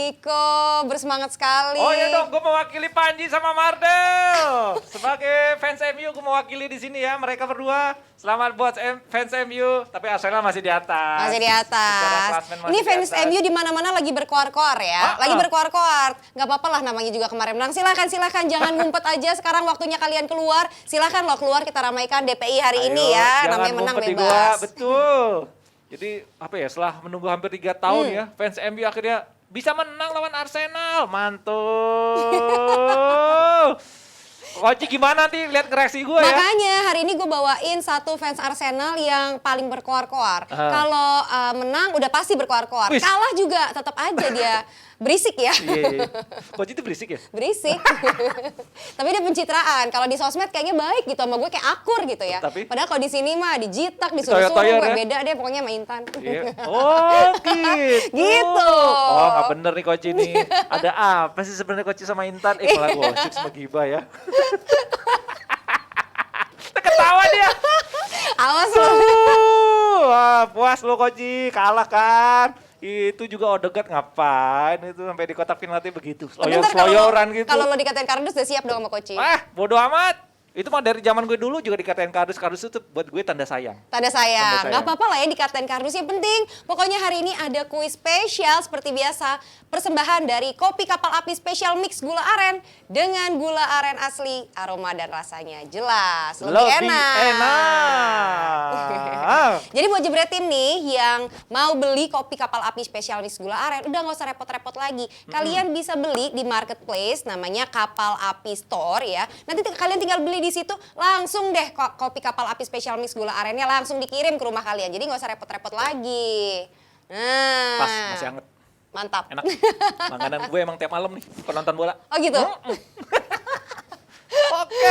Niko, bersemangat sekali. Oh iya dong, gue mewakili Panji sama Mardel. Sebagai fans MU, gue mewakili di sini ya, mereka berdua. Selamat buat fans MU, tapi Arsenal masih di atas. Masih di atas. Ini fans MU di mana-mana lagi berkoar-koar ya. Lagi berkoar-koar. Gak apa-apa lah, namanya juga kemarin menang. Silakan, jangan ngumpet aja. Sekarang waktunya kalian keluar. Silakan lo keluar, kita ramaikan DPI hari ini ya. Namanya menang bebas. Betul. Jadi apa ya, setelah menunggu hampir 3 tahun ya, fans MU akhirnya bisa menang lawan Arsenal. Mantul. Koji gimana nanti lihat reaksi gue ya? Makanya hari ini gue bawain satu fans Arsenal yang paling berkoar-koar. Kalau menang udah pasti berkoar-koar. Kalah juga tetap aja dia berisik ya. Iya. Koji itu berisik ya? Berisik. Tapi dia pencitraan. Kalau di sosmed kayaknya baik gitu sama gue, kayak akur gitu ya. Padahal kalau di sini mah dijitak, disuruh-suruh, gue beda deh pokoknya sama Intan. Iya. Oh gitu. Gitu. Oh nggak bener nih Koji nih. Ada apa sih sebenarnya Koji sama Intan? Malah gosip sama Giba ya. Ketawa dia. Awas lo. Wah, puas lo Koji, kalah kan. Itu juga Odegaard ngapain itu sampai di kotak penalti begitu. Sloyoran gitu. Kalau lo dikatain kardus udah siap dong sama Koci. Bodo amat. Itu mah dari zaman gue dulu juga dikatain kardus itu buat gue tanda sayang. Tanda sayang. Gak apa-apa lah ya dikatain kardus. Yang penting pokoknya hari ini ada kuis spesial seperti biasa. Persembahan dari Kopi Kapal Api Spesial Mix Gula Aren dengan gula aren asli, aroma dan rasanya jelas. Lebih enak. Jadi buat jebretin nih yang mau beli Kopi Kapal Api Spesial Mix Gula Aren, udah gak usah repot-repot lagi. Kalian bisa beli di marketplace namanya Kapal Api Store ya. Nanti kalian tinggal beli di situ, langsung deh Kopi Kapal Api Spesial Mix Gula Arennya langsung dikirim ke rumah kalian. Jadi gak usah repot-repot lagi. Nah. Pas, masih anget. Mantap. Enak. Makanan gue emang tiap malam nih penonton bola. Oh gitu? Oke.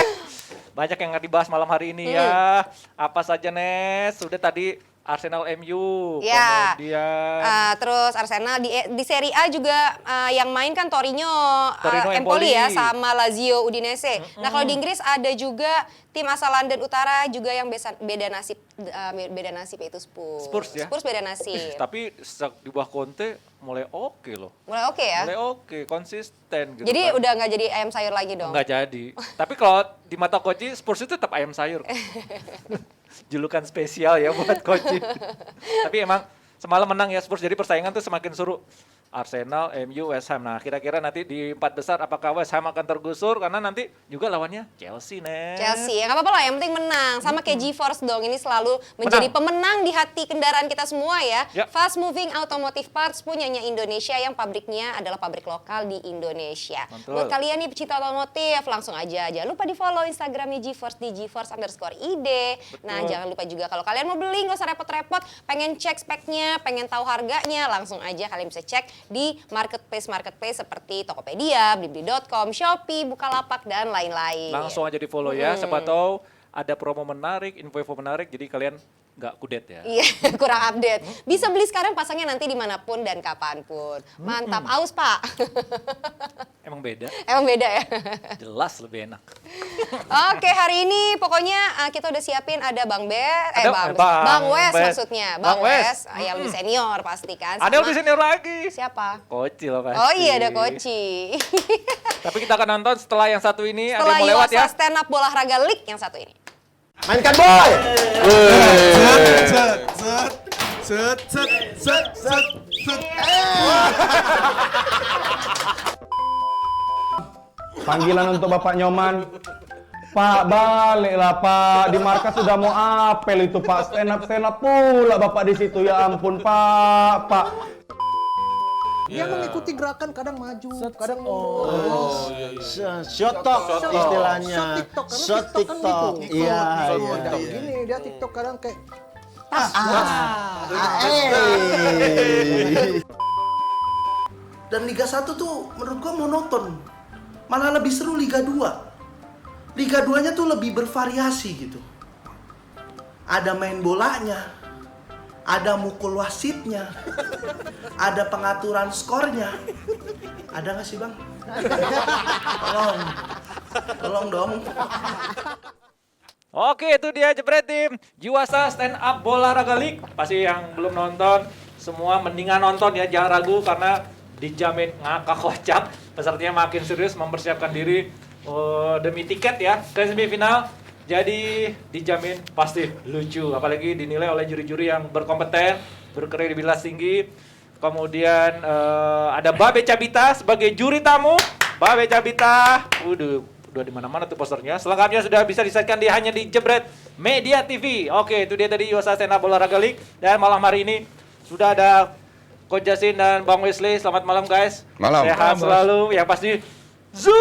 Banyak yang nggak dibahas malam hari ini ya. Apa saja Nes? Sudah tadi Arsenal MU. Ya. Kemudian terus Arsenal di Serie A juga yang main kan Torino Empoli ya, sama Lazio Udinese. Nah kalau di Inggris ada juga tim asal London Utara juga yang beda nasib itu Spurs. Ya? Spurs beda nasib. Tapi di bawah Conte mulai oke loh. Mulai oke ya? Mulai oke, konsisten gitu. Jadi udah nggak jadi ayam sayur lagi dong? Nggak jadi. Tapi kalau di mata Koji, Spurs itu tetap ayam sayur. Julukan spesial ya buat Koji. Tapi emang semalam menang ya Spurs, jadi persaingan tuh semakin seru. Arsenal, MU, West Ham. Nah kira-kira nanti di 4 besar apakah West Ham akan tergusur? Karena nanti juga lawannya Chelsea, Nes. Chelsea, ya nggak apa-apa lah, yang penting menang. Sama kayak GeForce dong, ini selalu menjadi pemenang di hati kendaraan kita semua ya. Fast Moving Automotive Parts punyanya Indonesia yang pabriknya adalah pabrik lokal di Indonesia. Mantul. Buat kalian nih pecinta otomotif, langsung aja. Jangan lupa di follow Instagramnya GeForce di GeForce_ID. Nah jangan lupa juga kalau kalian mau beli nggak usah repot-repot, pengen cek speknya, pengen tahu harganya, langsung aja kalian bisa cek di marketplace seperti Tokopedia, Blibli.com, Shopee, Bukalapak, dan lain-lain. Langsung aja di follow ya, siapa tahu ada promo menarik, info-info menarik, jadi kalian nggak kudet ya. Iya, kurang update. Bisa beli sekarang, pasangnya nanti dimanapun dan kapanpun. Mantap, aus Pak. Emang beda? Emang beda ya? Jelas lebih enak. Oke, hari ini pokoknya kita udah siapin ada Bang Wes maksudnya. Bang Wes, yang lebih senior pasti kan. Ada lebih senior lagi. Siapa? Koci loh pasti. Oh iya, ada Koci. Tapi kita akan nonton setelah yang satu ini, setelah ada yang mau lewat ya. Stand Up Olahraga League yang satu ini. Mainkan boy. Panggilan untuk Bapak Nyoman. Pak, baliklah Pak. Di markas sudah mau apel itu Pak. Stand up pula Bapak di situ. Ya ampun Pak. Dia mengikuti gerakan, kadang maju, kadang mundur. Shot talk istilahnya. Shot TikTok. Iya. Gini, dia TikTok kadang kayak Dan Liga 1 tuh menurut gua monoton. Malah lebih seru Liga 2. Liga 2-nya tuh lebih bervariasi gitu. Ada main bolanya, ada mukul wasitnya, ada pengaturan skornya. Ada nggak sih Bang? Tolong dong. Oke, itu dia Jebret Tim. Juasa Stand Up Olahraga League. Pasti yang belum nonton, semua mendingan nonton ya, jangan ragu karena dijamin ngakak kocak. Pesertanya makin serius mempersiapkan diri demi tiket ya ke semifinal. Jadi dijamin pasti lucu, apalagi dinilai oleh juri-juri yang berkompeten, berkredibilitas tinggi. Kemudian ada Babe Cabita sebagai juri tamu. Babe Cabita, udah di mana-mana tuh posternya. Selengkapnya sudah bisa disaksikan hanya di Jebret Media TV. Oke, itu dia tadi USA Stand Up Olahraga League. Dan malam hari ini sudah ada Coach Jasin dan Bang Wesley. Selamat malam guys. Malam. Sehat selalu. Yang pasti Zoom.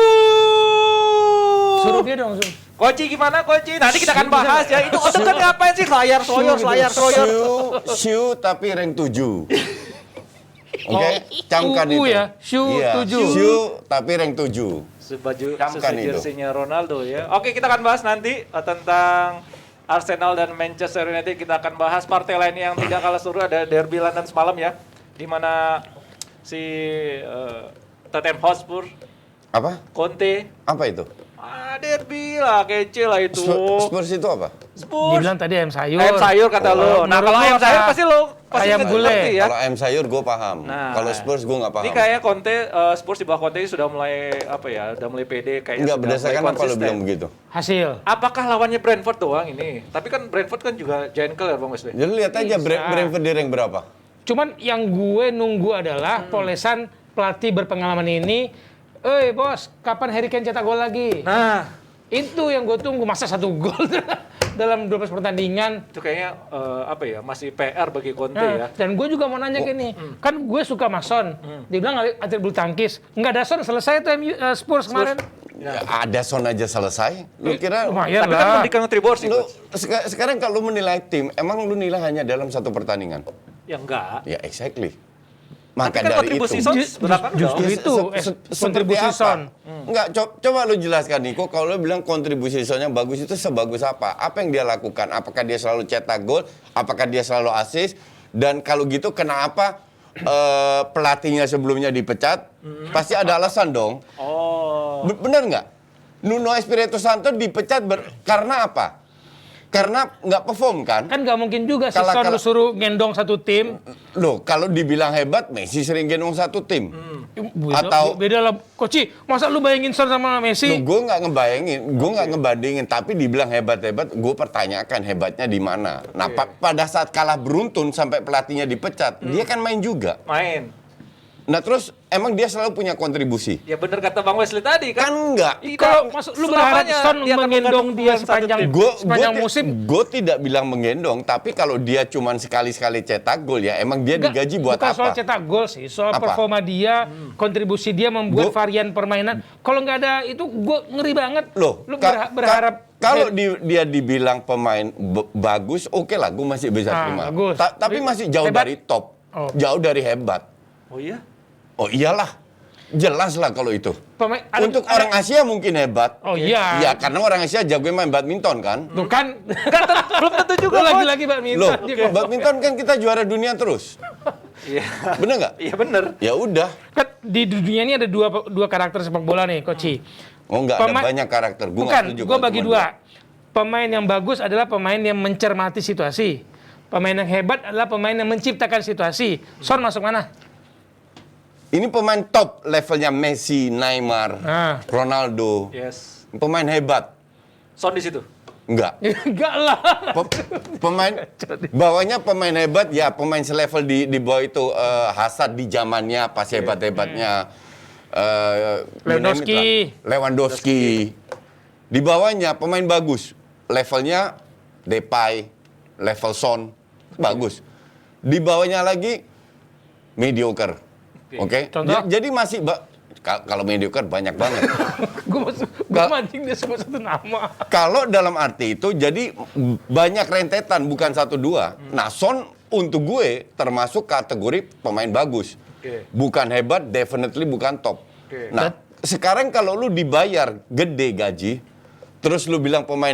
Suruh dia dong, Zoom. Koci gimana Koci? Nanti kita akan bahas ya. Itu kan ngapain sih? Layar soyor. Siu tapi rank 7. Oke, camkan itu. ya, Siu Iya, 7. Siu tapi rank 7. Sebaju Camkan sesuai itu. jersey-nya Ronaldo ya. Oke, kita akan bahas nanti tentang Arsenal dan Manchester United. Kita akan bahas partai lain yang tidak kalah seru. Ada derby London semalam ya, di mana si Tottenham Hotspur, Apa? Conte, Apa itu? derby lah, kece lah itu. Spurs itu apa? Spurs. Dibilang tadi ayam sayur. Ayam sayur kata lo. Nah, kalau ayam sayur pasti lo pasti ayam gulai. ngerti ya. Kalau ayam sayur gue paham. Nah, Kalau Spurs gue nggak paham. Ini kayaknya Conte, Spurs di bawah Conte sudah mulai apa ya, udah mulai pede kayaknya. Enggak, sudah berdasarkan mulai apa lo konsisten. bilang begitu? Hasil. Apakah lawannya Brentford doang ini? Tapi kan Brentford kan juga giant killer Bang Wesley. Jadi lihat aja Brentford di rank berapa? Cuman yang gue nunggu adalah polesan pelatih berpengalaman ini. Bos, kapan Harry Kane cetak gol lagi? Nah, Itu yang gue tunggu, masa 1 gol dalam 12 pertandingan. itu kayaknya apa ya, masih PR bagi Conte Nah, ya. dan gue juga mau nanya gini, kan gue suka Mason, dibilang atlet bulu tangkis, nggak ada Son, selesai tuh Spurs kemarin. Ya, ada Son aja selesai. Lu kira Lumayan Tapi kan lah. memberikan kontribusi. lu Coach. sekarang kalau lu menilai tim, emang lu nilai hanya dalam satu pertandingan? Ya enggak. Ya exactly. Tapi Maka kan dari kontribusi itu. Son berapa Justru dong? itu Seperti kontribusi apa? Son. Enggak, coba lu jelaskan Niko, kalau lu bilang kontribusi Sonnya bagus itu sebagus apa? Apa yang dia lakukan? Apakah dia selalu cetak gol? Apakah dia selalu assist? Dan kalau gitu kenapa pelatihnya sebelumnya dipecat? Pasti ada alasan dong. Oh. Bener nggak? Nuno Espirito Santo dipecat karena apa? Karena nggak perform kan? Kan nggak mungkin juga si Kalau- Son kalau- lu suruh gendong satu tim. Loh, kalau dibilang hebat, Messi sering gendong satu tim. Beda lah, Koci. Masa lu bayangin Son sama Messi? Loh, gue nggak ngebayangin, gue nggak ngebandingin, tapi dibilang hebat-hebat, gue pertanyakan hebatnya di mana. Nah, pada saat kalah beruntun sampai pelatihnya dipecat, dia kan main juga. Main. Nah, terus emang dia selalu punya kontribusi? Ya bener kata Bang Wesley tadi kan. Kan enggak. Kalau masuk lu berharap Selamanya Son dia akan menggendong dia menggantung sepanjang satu tim. musim? Gue tidak bilang menggendong, tapi kalau dia cuman sekali-sekali cetak gol ya, emang dia Enggak, digaji buat bukan apa? soal cetak gol sih, soal Apa? performa dia, kontribusi dia membuat Gua- varian permainan. Kalau nggak ada itu, gue ngeri banget. Loh, Lu berharap kalau dia dibilang pemain bagus, oke lah, gue masih bisa terima. bagus. Tapi masih jauh Hebat? dari top, Oh. jauh dari hebat. Oh iya? Oh iyalah, jelas lah kalau itu. Untuk ada- orang Asia mungkin hebat. Oh iya. Ya karena orang Asia jago main badminton kan. Tuh kan, Belum tentu juga. lu Coach. lagi-lagi badminton. Loh, dia kok. badminton kan kita juara dunia terus. Iya. Bener nggak? Iya bener. Ya udah. Kan di dunia ini ada dua karakter sepak bola nih, Koci. Oh nggak ada Pema- banyak karakter. Gua nggak Bukan, setuju gue kalau bagi cuma dua. Pemain yang bagus adalah pemain yang mencermati situasi. Pemain yang hebat adalah pemain yang menciptakan situasi. Son masuk mana? Ini pemain top levelnya Messi, Neymar, Ah. Ronaldo. Yes. Pemain hebat. Son di situ. Enggak. Enggak lah. Pemain bawahnya pemain hebat ya, pemain selevel di bawah itu Hazard di zamannya pas hebat-hebatnya Lewandowski. Lewandowski. Di bawahnya pemain bagus. Levelnya Depay, level Son bagus. Di bawahnya lagi mediocre. Oke. Contoh? Jadi masih kalau mediocre banyak banget. Gue mancing dia sebut satu nama. Kalau dalam arti itu, jadi banyak rentetan, bukan 1-2. Nah, Son untuk gue termasuk kategori pemain bagus. Oke. Bukan hebat, definitely bukan top. Oke. Nah, sekarang kalau lu dibayar gede gaji, terus lu bilang pemain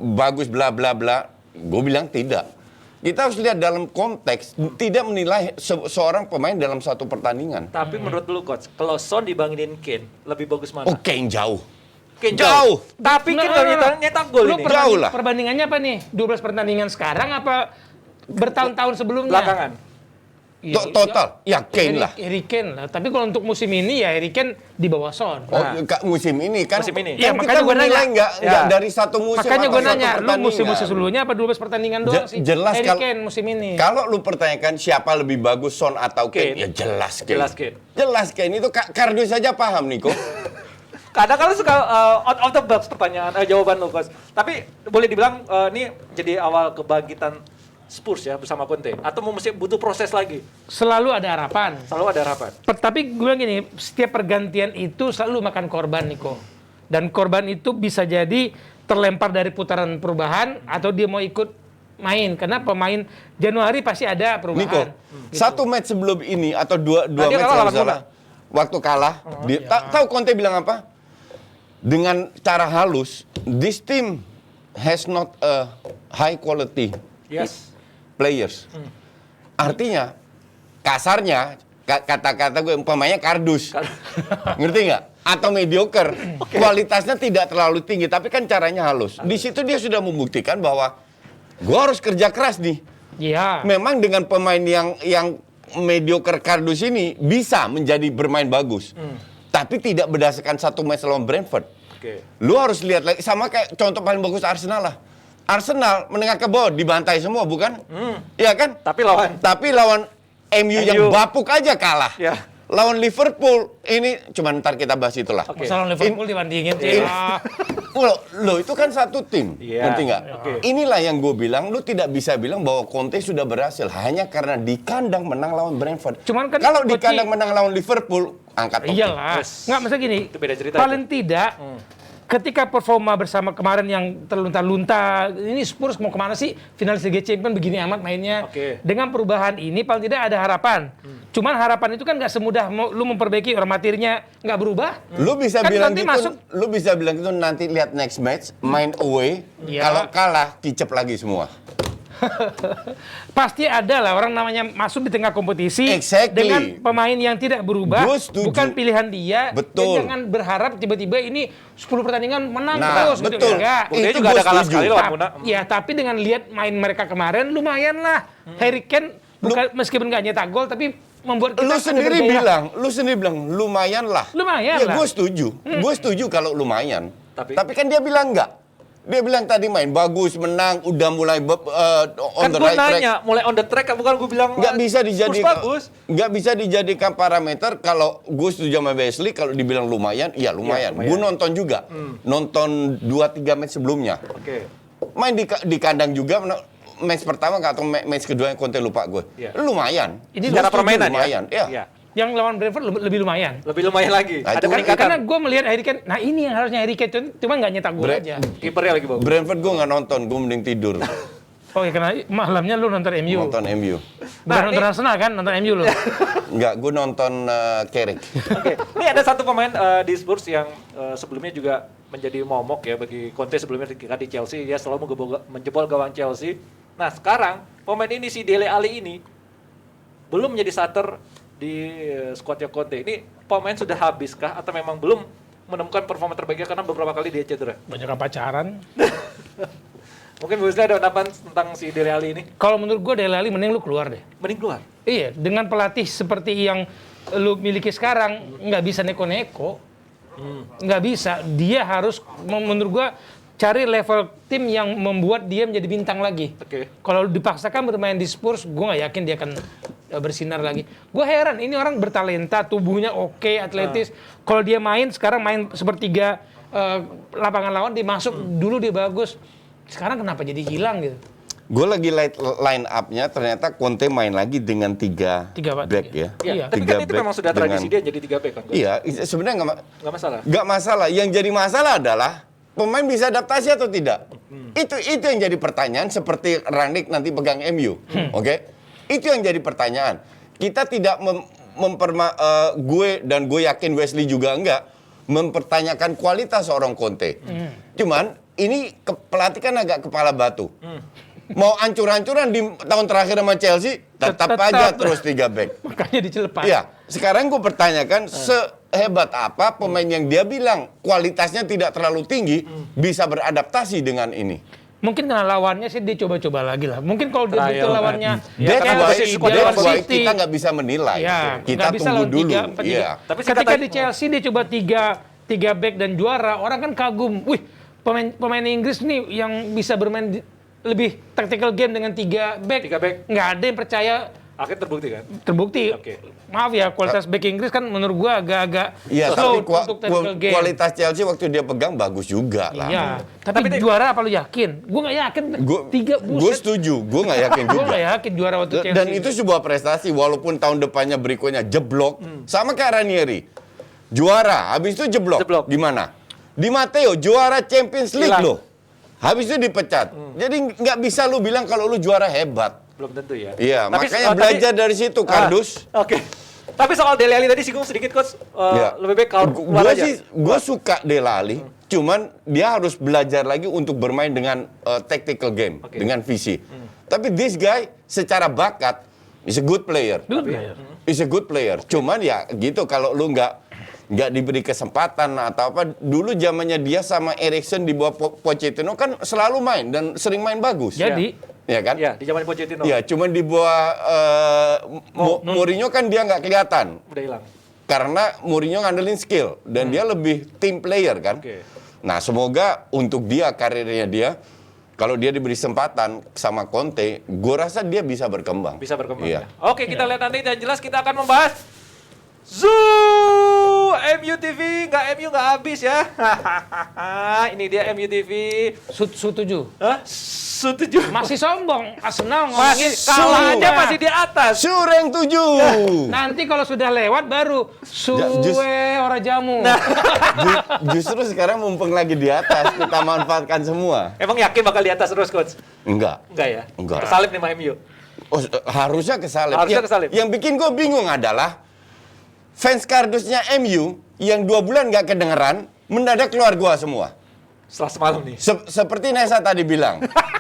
bagus bla bla bla, gue bilang tidak. Kita harus lihat dalam konteks, tidak menilai seorang pemain dalam satu pertandingan. Tapi menurut lu Coach, kalau Son dibandingin Kane, lebih bagus mana? Oke, jauh. Kane Jauh. Tapi Kane nyetak gol Lu ini. Jauh lah. Perbandingannya apa nih? 12 pertandingan sekarang apa bertahun-tahun sebelumnya? Belakangan. Iya, Total, yakin lah. Harry Kane lah. Tapi kalau untuk musim ini ya Harry Kane di bawah Son. Oh, musim ini kan. Musim ini. Ya, Kan makanya kita gua menilai nanya. nggak Ya. dari satu musim. Makanya gue atau satu nanya, lu musim-musim pertandingan. sebelumnya apa 12 pertandingan doang sih? Jelas Harry kalau- Kane musim ini. Kalau lu pertanyakan siapa lebih bagus, Son atau Kane, Kane. ya jelas Kane. Jelas Kane. Jelas Kane itu kardus saja paham Niko. Kadang kan suka out of the box pertanyaan, jawaban lu, Coach. Tapi boleh dibilang ini jadi awal kebangkitan Spurs ya bersama Conte. Atau mesti butuh proses lagi? Selalu ada harapan. Selalu ada harapan. Tapi gue bilang gini, setiap pergantian itu selalu makan korban, Niko. Dan korban itu bisa jadi terlempar dari putaran perubahan atau dia mau ikut main. Karena pemain Januari pasti ada Niko, perubahan. satu match sebelum ini atau dua dia match kalah yang lawan salah. Waktu kalah, tahu Conte bilang apa? Dengan cara halus, this team has not a high quality Yes. players. Artinya, kasarnya, kata-kata gue umpamanya kardus. Ngerti nggak? Atau mediocre. Kualitasnya tidak terlalu tinggi, tapi kan caranya halus. Di situ dia sudah membuktikan bahwa gue harus kerja keras nih. Iya. Memang dengan pemain yang mediocre kardus ini bisa menjadi bermain bagus. Tapi tidak berdasarkan satu match lawan Brentford. Oke. Lu harus lihat lagi, sama kayak contoh paling bagus Arsenal lah. Arsenal menengah ke bawah dibantai semua, bukan? Iya kan? Tapi lawan MU yang MU. bapuk aja kalah. Ya. Lawan Liverpool ini cuma ntar kita bahas itulah. Oke. Masalah Liverpool dibandingin sih. Lo itu kan satu tim, Iya. ngerti nggak? Oke. Inilah yang gue bilang, lu tidak bisa bilang bahwa Conte sudah berhasil hanya karena di kandang menang lawan Brentford. Cuman kan Kalau di Coach, kandang menang lawan Liverpool, angkat topi. Iyalah. Yes. Nggak, maksudnya gini. Itu beda cerita Paling tidak, ketika performa bersama kemarin yang terlunta-lunta, ini Spurs mau kemana sih? Finalis Liga Champions begini amat mainnya. Oke. Dengan perubahan ini paling tidak ada harapan. Cuman harapan itu kan nggak semudah lu memperbaiki orang materinya nggak berubah. Lu bisa Kan bilang nanti gitu, masuk- lu bisa bilang gitu nanti lihat next match, main away, Iya. kalau kalah kicep lagi semua. Pasti ada lah orang namanya masuk di tengah kompetisi Exactly. dengan pemain yang tidak berubah, Gua setuju. bukan pilihan dia. Betul. Dan jangan berharap tiba-tiba ini 10 pertandingan menang Nah, terus gitu. betul. Enggak. Buktinya Itu juga gua ada kalah setuju. sekali lawan Muna. Ya, tapi dengan lihat main mereka kemarin lumayan lah. Harry Kane meskipun nggak nyetak gol tapi membuat kita Lu ada sendiri berbeda. bilang lumayan lah. Lumayan ya, lah. gue setuju kalau lumayan. Tapi kan dia bilang enggak. Dia bilang tadi main bagus, menang, udah mulai on kan the gue right track. nanya, mulai on the track, bukan gue bilang Nggak bisa Spurs dijadikan, bagus. nggak bisa dijadikan parameter. Kalau gue setuju sama Wesley, kalau dibilang lumayan, iya lumayan. lumayan. Gue nonton juga, nonton 2-3 match sebelumnya. Oke. Main di kandang juga, match pertama nggak atau match kedua yang Conte lupa gue. Iya. Lumayan. Ini Gua Cara setuju, permainan lumayan. ya. Iya. Yang lawan Brentford lebih lumayan. Lebih lumayan lagi. Nah, Ada itu kan peningkatan. Karena gue melihat Harry Kane, nah ini yang harusnya Harry Kane cuma nggak nyetak gol aja. Kipernya lagi bagus. Brentford gue nggak nonton, gue mending tidur. Oh ya karena malamnya lu nonton MU. Nonton MU. Bukan Nah, nonton ini- Arsenal kan, nonton MU lu. Enggak, gue nonton Carrick. Oke, ini ada satu pemain di Spurs yang sebelumnya juga menjadi momok ya bagi Conte sebelumnya ketika di Chelsea, dia selalu menjebol gawang Chelsea. Nah sekarang pemain ini si Dele Alli ini belum menjadi starter di squadnya Conte. Ini pemain sudah habiskah atau memang belum menemukan performa terbaiknya karena beberapa kali dia cedera? Banyak pacaran. Mungkin Wesley ada pendapat tentang si Dele Alli ini? Kalau menurut gue Dele Alli mending lu keluar deh. Mending keluar. Iya, dengan pelatih seperti yang lu miliki sekarang nggak bisa neko-neko. Nggak bisa. Dia harus menurut gua cari level tim yang membuat dia menjadi bintang lagi. Oke. Kalau dipaksakan bermain di Spurs, gua nggak yakin dia akan bersinar lagi. Gua heran, ini orang bertalenta, tubuhnya oke, atletis. Kalau dia main sekarang main sepertiga lapangan lawan, dia masuk dulu dia bagus. Sekarang kenapa jadi hilang gitu? Gue lagi line up-nya ternyata Conte main lagi dengan tiga Tiga back ya. Iya. Tapi Tiga kan itu back memang sudah tradisi dengan- dia jadi 3 back kan? Iya, sebenarnya Nggak masalah. nggak masalah. Yang jadi masalah adalah pemain bisa adaptasi atau tidak. Itu yang jadi pertanyaan seperti Rangnick nanti pegang MU. Oke? Itu yang jadi pertanyaan. Kita tidak gue dan gue yakin Wesley juga enggak mempertanyakan kualitas seorang Conte. Cuman ini pelatih kan agak kepala batu. Mau ancur-ancuran di tahun terakhir sama Chelsea, tetap aja terus 3 back. Makanya dicelepar. Iya, sekarang gue pertanyakan sehebat apa pemain yang dia bilang kualitasnya tidak terlalu tinggi bisa beradaptasi dengan ini. Mungkin karena lawannya sih dia coba-coba lagi lah. Mungkin kalau dia Trial, betul kan. lawannya That's karena why, basis squad dia lawan that's why City. kita nggak bisa menilai. Ya, Kita nggak bisa tunggu lawan dulu. 3-4 juga. Iya. Tapi Ketika kata- di Chelsea dia coba tiga back dan juara, orang kan kagum. Wih, pemain Inggris nih yang bisa bermain lebih tactical game dengan 3 back. 3 back. Nggak ada yang percaya. Akhirnya terbukti kan? Terbukti. Oke. Maaf ya, kualitas back Inggris kan menurut gua agak-agak Iya, slow tapi untuk tactical game. kualitas Chelsea waktu dia pegang bagus juga lah. Iya, tapi juara apa lu yakin? Gua nggak yakin. Gue setuju, gue nggak yakin Gua juga. nggak yakin juara waktu Chelsea. Dan itu sebuah prestasi, walaupun tahun depannya berikutnya jeblok, sama kayak Ranieri. Juara, habis itu jeblok. Jeblok. Gimana? Di Matteo, juara Champions League Hilang. loh. Habis itu dipecat. Jadi nggak bisa lu bilang kalau lu juara hebat. Belum tentu ya. Iya, Tapi- makanya tadi- belajar dari situ, Kardus. Oke. Tapi soal Dele Alli tadi singgung sedikit coach. Iya. Lebih baik kalau keluar Gue aja. sih, gue suka Dele Alli, cuman dia harus belajar lagi untuk bermain dengan tactical game, Oke. dengan visi. Tapi this guy secara bakat is a good player. Is a good player. Cuman ya gitu, kalau lu nggak diberi kesempatan atau apa, dulu zamannya dia sama Eriksen di bawah Pochettino kan selalu main dan sering main bagus. Jadi, ya kan? Iya, di zaman Pochettino. Ya, cuman di bawah Mourinho kan dia nggak kelihatan. Udah hilang. Karena Mourinho ngandelin skill dan dia lebih team player kan. Oke. Nah, semoga untuk dia karirnya dia kalau dia diberi kesempatan sama Conte, gue rasa dia bisa berkembang. Bisa berkembang Iya. ya. Oke, kita lihat nanti dan jelas kita akan membahas Zoo MU TV, MU nggak habis ya. Ini dia MU TV. setuju. Hah? Setuju. Masih sombong, Arsenal Masih ngomongin kalah aja sudah. masih di atas. Sureng 7. Nanti kalau sudah lewat baru suwe ora jamu. Justru sekarang mumpung lagi di atas, kita manfaatkan semua. Emang yakin bakal di atas terus coach? Enggak. Enggak ya? Enggak. Kesalip nih sama MU. Oh, harusnya kesalip. Harusnya kesalip. Yang bikin gue bingung adalah fans kardusnya MU yang 2 bulan nggak kedengeran, mendadak keluar gua semua. Setelah semalam nih. Seperti Nesa tadi bilang,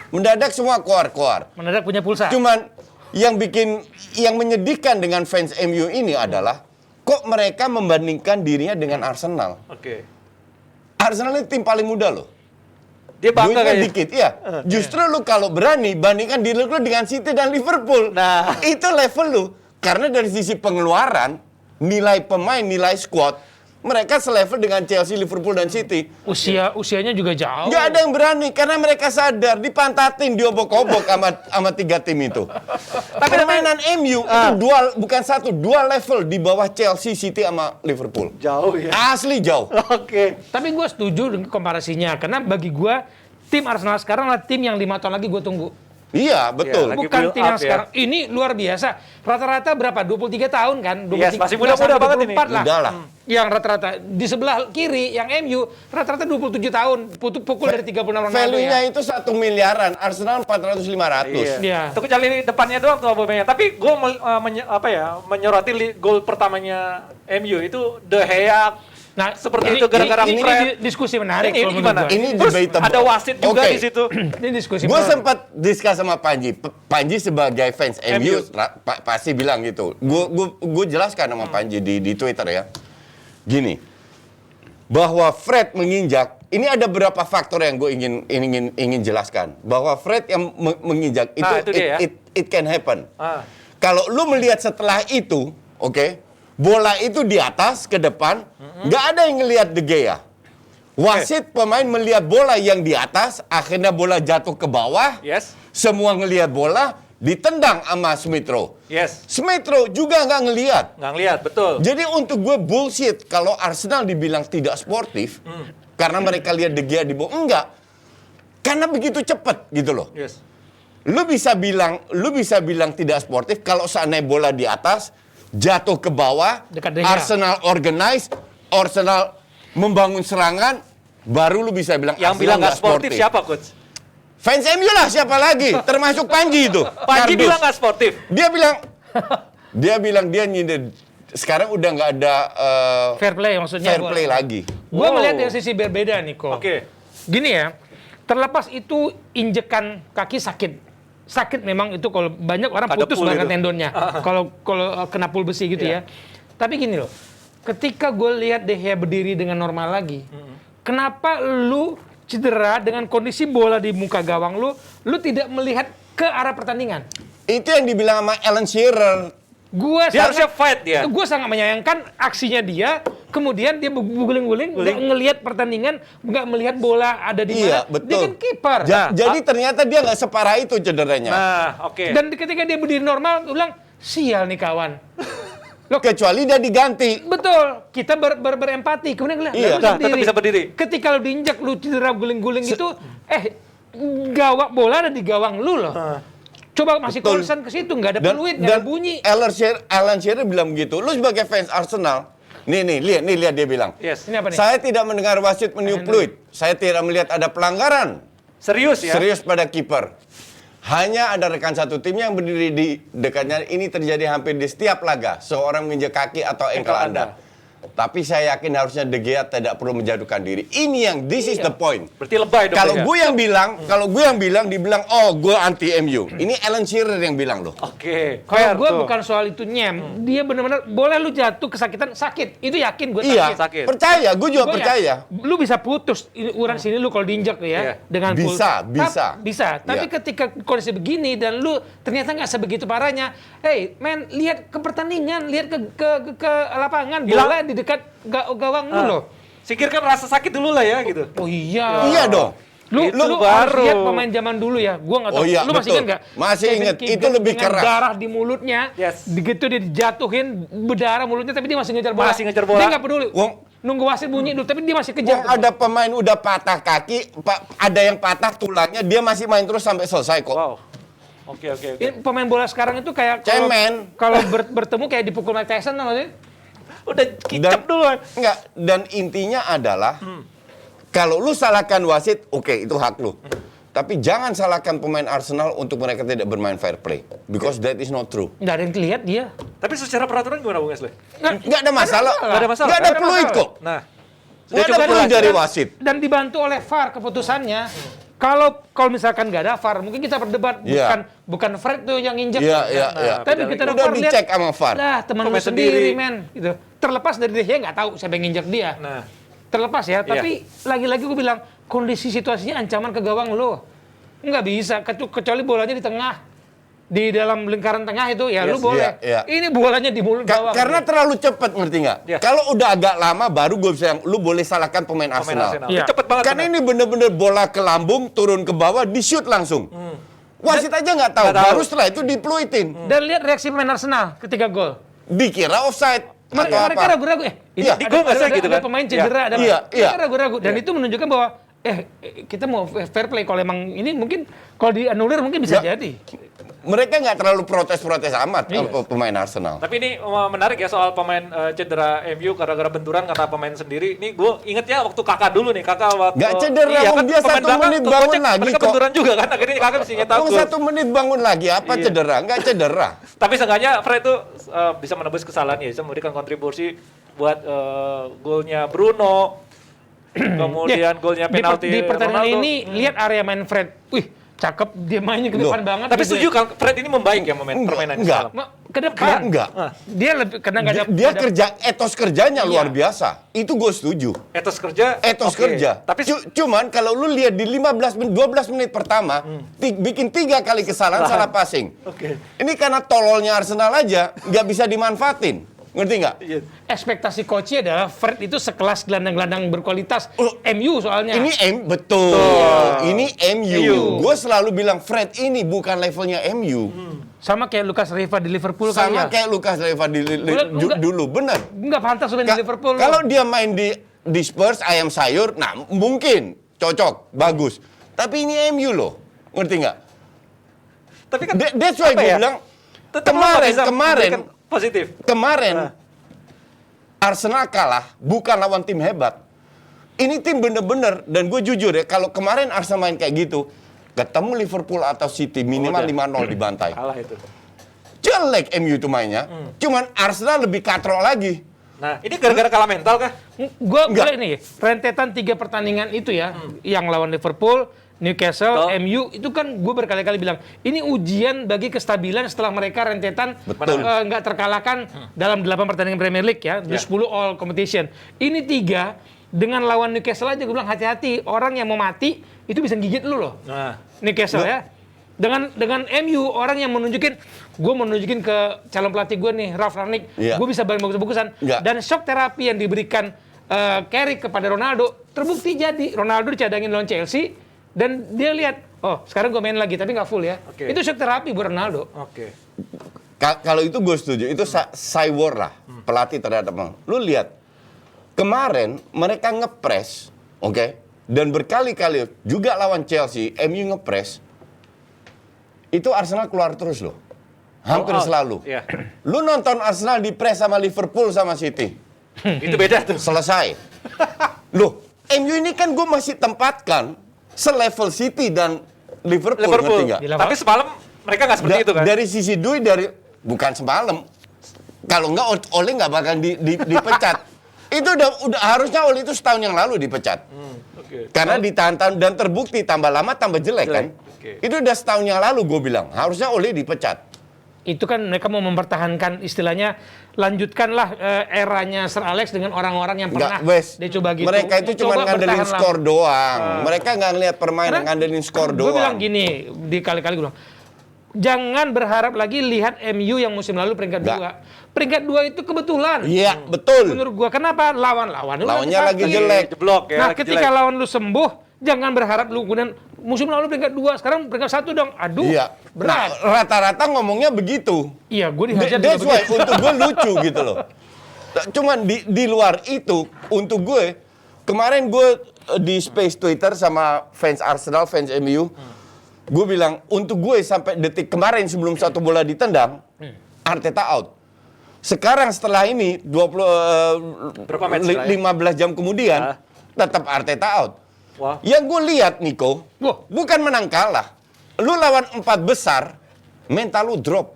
mendadak semua keluar. Mendadak punya pulsa. Cuman yang menyedihkan dengan fans MU ini adalah kok mereka membandingkan dirinya dengan Arsenal. Oke. Arsenal ini tim paling muda loh. Dia bangga Duitnya kayaknya. dikit, ya. Justru lu kalau berani bandingkan diri lu dengan City dan Liverpool. Nah. Itu level lu. Karena dari sisi pengeluaran, nilai pemain, nilai squad, mereka selevel dengan Chelsea, Liverpool, dan City. Usianya juga jauh. Nggak ada yang berani karena mereka sadar dipantatin, diobok-obok sama 3 tim itu. Tapi permainan MU itu bukan dua level di bawah Chelsea, City sama Liverpool. Jauh ya. Asli jauh. Oke. Tapi gue setuju dengan komparasinya. Karena bagi gue, tim Arsenal sekarang adalah tim yang 5 tahun lagi gue tunggu. Iya, betul. Lagi Bukan build tim up yang ya. sekarang. Ini luar biasa. Rata-rata berapa? 23 tahun kan? 23, Yes, masih muda-muda banget ini. 24 lah. Udah lah. Yang rata-rata. Di sebelah kiri, yang MU, rata-rata 27 tahun. Pukul dari 36 Ronaldo Value-nya ya. itu 1 miliaran, Arsenal 400-500. Iya. Itu kecuali depannya doang tuh Aubameyang. Tapi gue menyoroti gol pertamanya MU itu De Gea. Nah, Seperti itu gara-gara ini Fred. diskusi menarik. Ini kalau menurut gimana? gua. Ini Terus debatable. ada wasit juga Oke. di situ. Ini diskusi Gue menarik. sempat diskus sama Panji. Panji sebagai fans MU pasti bilang gitu. Gue jelaskan sama Panji di Twitter ya. Gini, bahwa Fred menginjak. Ini ada beberapa faktor yang gue ingin jelaskan. Bahwa Fred yang menginjak itu, Nah, itu dia ya. it can happen. Kalau Kalau lu melihat setelah itu, oke, bola itu di atas ke depan, nggak ada yang ngelihat De Gea. Wasit pemain melihat bola yang di atas, akhirnya bola jatuh ke bawah. yes, Semua ngelihat bola, ditendang sama Smith Rowe. yes, Smith Rowe juga nggak ngelihat. nggak ngeliat betul. Jadi untuk gue bullshit kalau Arsenal dibilang tidak sportif karena mereka lihat De Gea di bawah. Enggak. Karena begitu cepat gitu loh. Yes, Lu bisa bilang tidak sportif kalau seandainya bola di atas, jatuh ke bawah, Dekat De Gea. Arsenal organize, Arsenal membangun serangan, baru lu bisa bilang yang Arsenal bilang nggak nggak sportif siapa coach? Fans MU lah, siapa lagi? Termasuk Panji itu. Panji Kardus. bilang nggak sportif. Dia bilang dia nyindir. Sekarang udah nggak ada Fair play maksudnya. fair play lagi. Gue Wow. melihat dari sisi berbeda nih kok. Oke. Gini ya, terlepas itu injekan kaki sakit. Sakit memang itu kalau banyak orang Ada putus pul banget itu. tendonnya. Kalau kena pul besi gitu Iya. ya. Tapi gini loh, ketika gue lihat De Gea berdiri dengan normal lagi, kenapa lu cedera dengan kondisi bola di muka gawang lu tidak melihat ke arah pertandingan. Itu yang dibilang sama Alan Shearer. Dia harusnya fight dia. Gue sangat menyayangkan aksinya dia, kemudian dia guling-guling, nggak ngelihat pertandingan, nggak melihat bola ada di mana. Iya, betul. Dia kan kiper. Jadi ternyata dia nggak separah itu cederanya. Nah, oke. Dan ketika dia berdiri normal, gue bilang, sial nih kawan. Kecuali dia diganti. Betul, kita berempati. Kemudian bilang, Iya. "Lu Tetap bisa berdiri." Ketika lu diinjak, lu cedera guling-guling itu, gawang bola ada di gawang lu loh. Coba masih Betul. concern ke situ, nggak ada peluit, nggak ada bunyi. Alan Shearer bilang begitu. Lu sebagai fans Arsenal, lihat dia bilang. Yes. Ini apa nih? Saya tidak mendengar wasit meniup peluit. Saya tidak melihat ada pelanggaran Serius ya? serius pada kiper. Hanya ada rekan satu tim yang berdiri di dekatnya. Ini terjadi hampir di setiap laga. Seorang menginjak kaki atau engkel Anda. Tapi saya yakin harusnya De Gea tidak perlu menjatuhkan diri. Ini yang this is the point. Berarti lebay dong. Kalau dia. gue yang bilang, dibilang, oh gue anti MU. Ini Alan Shearer yang bilang loh. Oke. Kalau fair gue tuh. bukan soal itu dia benar-benar boleh lu jatuh kesakitan sakit, itu yakin gue Iya, sakit. percaya, gue juga Gua percaya. Lu bisa putus urat sini lu kalau diinjak ya Iya. dengan Bisa, bisa. Tapi Iya. ketika kondisi begini dan lu ternyata nggak sebegitu parahnya, hey man, lihat ke pertandingan, lihat ke lapangan, bola di dekat gawang lu loh. Singkirkan rasa sakit dulu lah ya gitu. Oh iya. Iya dong. Lu Itu harus baru. lihat pemain zaman dulu ya. Gua nggak tahu. Oh iya, Lu masih betul. ingat nggak? Masih Kevin ingat. Keegan Itu lebih dengan keras. darah di mulutnya. Yes. Begitu dia dijatuhin berdarah mulutnya, tapi dia masih ngejar bola. Masih ngejar bola. Dia nggak peduli. Wong- Nunggu wasit bunyi dulu, tapi dia masih kejar. Wong ada pemain udah patah kaki, ada yang patah tulangnya, dia masih main terus sampai selesai kok. Wow. Oke. Ini pemain bola sekarang itu kayak kalau- Cemen. kalau bertemu kayak dipukul Mike Tyson tau nggak sih? Udah kicap duluan. Enggak, dan intinya adalah kalau lu salahkan wasit, oke, itu hak lu. Tapi jangan salahkan pemain Arsenal untuk mereka tidak bermain fair play, because that is not true. Nggak ada yang lihat dia. Tapi secara peraturan gimana Bung Esle? Nggak ada masalah. Nggak ada masalah. Nggak ada Nggak ada peluit masalah. kok. Nah, Nggak ada peluit dari wasit. Dan dibantu oleh VAR keputusannya. Kalau misalkan nggak ada VAR, mungkin kita berdebat Iya. bukan Fred tuh yang injek. Iya. Tapi kita ada Udah VAR lihat. dicek sama VAR. Lah, teman lu Pemain sendiri, sendiri. men. Gitu. Terlepas dari dia nggak tahu siapa yang injek dia. nah. Terlepas ya, tapi lagi-lagi gue bilang kondisi situasinya ancaman ke gawang lo. Nggak bisa, kecuali bolanya di tengah. Di dalam lingkaran tengah itu, ya lu Yes, boleh. iya. Ini bolanya di mulut gawang. Karena terlalu cepat, ngerti nggak? Iya. Kalau udah agak lama, baru gue bisa yang lu boleh salahkan pemain Pemain Arsenal. Arsenal. Iya. Ini cepet banget. Karena benar. ini bener-bener bola ke lambung, turun ke bawah, di-shoot langsung. Wasit aja nggak tahu, Nggak tahu. baru setelah itu dipeluitin. Dan lihat reaksi pemain Arsenal ketika gol. Dikira offside. Atau Mereka apa. ragu-ragu, ini Iya. Di gol nggak sih gitu ada kan? pemain cedera, ada Iya, iya. mereka ragu-ragu. Dan itu menunjukkan bahwa kita mau fair play. Kalau emang ini mungkin kalau dianulir mungkin bisa Ya. jadi. Mereka nggak terlalu protes-protes amat Iya. pemain Arsenal. Tapi ini menarik ya soal pemain cedera MU gara-gara benturan kata pemain sendiri. Ini gue inget ya waktu kakak dulu nih. Kakak waktu... Nggak cedera, Iya, Bang. Dia pemain 1 belakang menit tuh bangun gocek, lagi mereka kok. benturan juga kan. Akhirnya kakak mesti nyetak Tunggu gol. 1 menit bangun lagi, apa Iya. cedera? Nggak cedera. Tapi seenggaknya Fred tuh bisa menebus kesalahan ya. Bisa memberikan kontribusi buat golnya Bruno. Kemudian golnya penalti di pertandingan Ronaldo. ini lihat area main Fred. Wih, cakep, dia mainnya ke depan Loh, banget. Tapi gitu. setuju kan Fred ini membaik ya permainan Enggak. Ke depan. Enggak. Dia lebih karena nggak ada Dia nggak ada- kerja, etos kerjanya Iya. luar biasa. Itu gue setuju. Etos kerja. Etos oke. kerja. Tapi Cuman kalau lu lihat di 12 menit pertama, bikin 3 kali kesalahan salah passing. Oke. Ini karena tololnya Arsenal aja, nggak bisa dimanfaatin. Ngerti nggak? Iya. ekspektasi coachnya adalah Fred itu sekelas gelandang-gelandang berkualitas MU soalnya. Ini betul. Ini MU. Gue selalu bilang Fred ini bukan levelnya MU. Sama kayak Lucas Leiva di Liverpool kali Sama ya. kayak Lucas Leiva Enggak. dulu, bener. Nggak pantas main di Liverpool. Kalau dia main di Spurs ayam sayur, nah mungkin cocok, bagus. Tapi ini MU loh, ngerti nggak? Tapi kan That's why apa gue ya? bilang Tetap lo nggak bisa kemarin memberikan positif. Arsenal kalah bukan lawan tim hebat. Ini tim bener-bener, dan gue jujur ya, kalau kemarin Arsenal main kayak gitu, ketemu Liverpool atau City minimal 5-0 dibantai. Kalah itu. Jelek MU itu mainnya, cuman Arsenal lebih katrok lagi. Nah, ini gara-gara kalah mental kah? Gue Enggak. ini rentetan 3 pertandingan itu ya, yang lawan Liverpool, Newcastle, Betul. MU itu kan gue berkali-kali bilang ini ujian bagi kestabilan setelah mereka rentetan Betul. nggak terkalahkan dalam 8 pertandingan Premier League ya, di 10 all competition. Ini 3 dengan lawan Newcastle aja gue bilang hati-hati, orang yang mau mati itu bisa gigit lu loh. Nah, Newcastle ya. Dengan MU orang yang gue menunjukin ke calon pelatih gue nih, Ralf Rangnick, Iya. gue bisa bagus-bagusan. Iya. Dan shock terapi yang diberikan Carrick kepada Ronaldo terbukti jadi. Ronaldo dicadangin lawan Chelsea dan dia lihat, oh sekarang gue main lagi tapi nggak full ya. Oke. Itu shock terapi buat Ronaldo. oke. Kalau itu gue setuju, itu cyber lah pelatih terhadap lu lihat kemarin mereka ngepres, oke, dan berkali-kali juga lawan Chelsea, MU ngepres, itu Arsenal keluar terus loh, hampir All out. selalu. Iya. Lu nonton Arsenal di press sama Liverpool sama City, Itu beda tuh. selesai. Loh, MU ini kan gue masih tempatkan selevel City dan Liverpool. Liverpool. ngerti nggak? Gila. Tapi semalam mereka nggak seperti itu kan? Dari sisi duit bukan semalam. Kalau nggak Ole nggak bakal dipecat. Itu udah harusnya Ole itu setahun yang lalu dipecat. Oke. Karena ditahan dan terbukti tambah lama tambah jelek kan. Oke. Itu udah setahun yang lalu gue bilang harusnya Ole dipecat. Itu kan mereka mau mempertahankan istilahnya lanjutkanlah eranya Sir Alex dengan orang-orang yang pernah Nggak, Wes. dia coba gitu. Mereka itu cuma Coba ngandelin bertahanlah. skor doang. Mereka nggak ngeliat permainan, Karena ngandelin skor Gue bilang doang. gini, di kali-kali gue bilang, jangan berharap lagi lihat MU yang musim lalu peringkat Nggak. 2. Peringkat 2 itu kebetulan. Iya, betul. Menurut gua kenapa lawan-lawan lu Lawannya lagi sakit. jelek. Jeblok ya. Nah, lagi ketika jelek. lawan lu sembuh, jangan berharap lu kemudian musim lalu peringkat 2, sekarang peringkat 1 dong. Aduh. Iya. Nah, Berat. rata-rata ngomongnya begitu. Iya, gue dihajar That's juga why begitu. untuk gue lucu gitu loh. Cuman di luar itu untuk gue kemarin gue di space Twitter sama fans Arsenal, fans MU, gue bilang untuk gue sampai detik kemarin sebelum satu bola ditendang, Arteta out. Sekarang setelah ini Berapa match setelah 15 jam kemudian Ah. tetap Arteta out. Wah. Yang gue lihat Nico, Wah. bukan menang kalah. Lu lawan 4 besar, mental lu drop.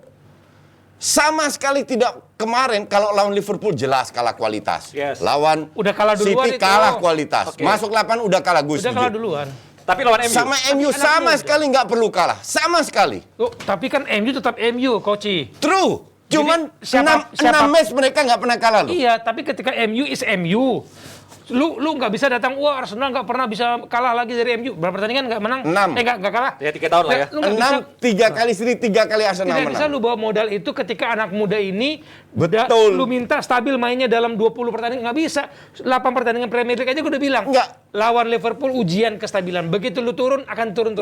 Sama sekali tidak kemarin kalau lawan Liverpool jelas kalah kualitas. Yes. Lawan Udah kalah duluan City itu. kalah kualitas. Oke. Masuk 8 udah kalah gue Udah setuju. kalah duluan. Tapi lawan MU. Sama MU Tapi sama anak sekali nggak perlu kalah. Sama sekali. Oh, tapi kan MU tetap MU, Koci. True. Cuman Jadi, 6 match mereka nggak pernah kalah loh. Iya, tapi ketika MU is MU, lu nggak bisa datang, wah Arsenal nggak pernah bisa kalah lagi dari MU. Berapa pertandingan nggak menang? 6. Nggak kalah. Ya, 3 tahun lah ya. Lu nggak bisa, 3 kali seri, 3 kali Arsenal tidak bisa menang. lu bawa modal itu ketika anak muda ini Betul. lu minta stabil mainnya dalam 20 pertandingan, nggak bisa. 8 pertandingan Premier League aja gue udah bilang. Nggak. Lawan Liverpool ujian kestabilan. Begitu lu turun akan turun.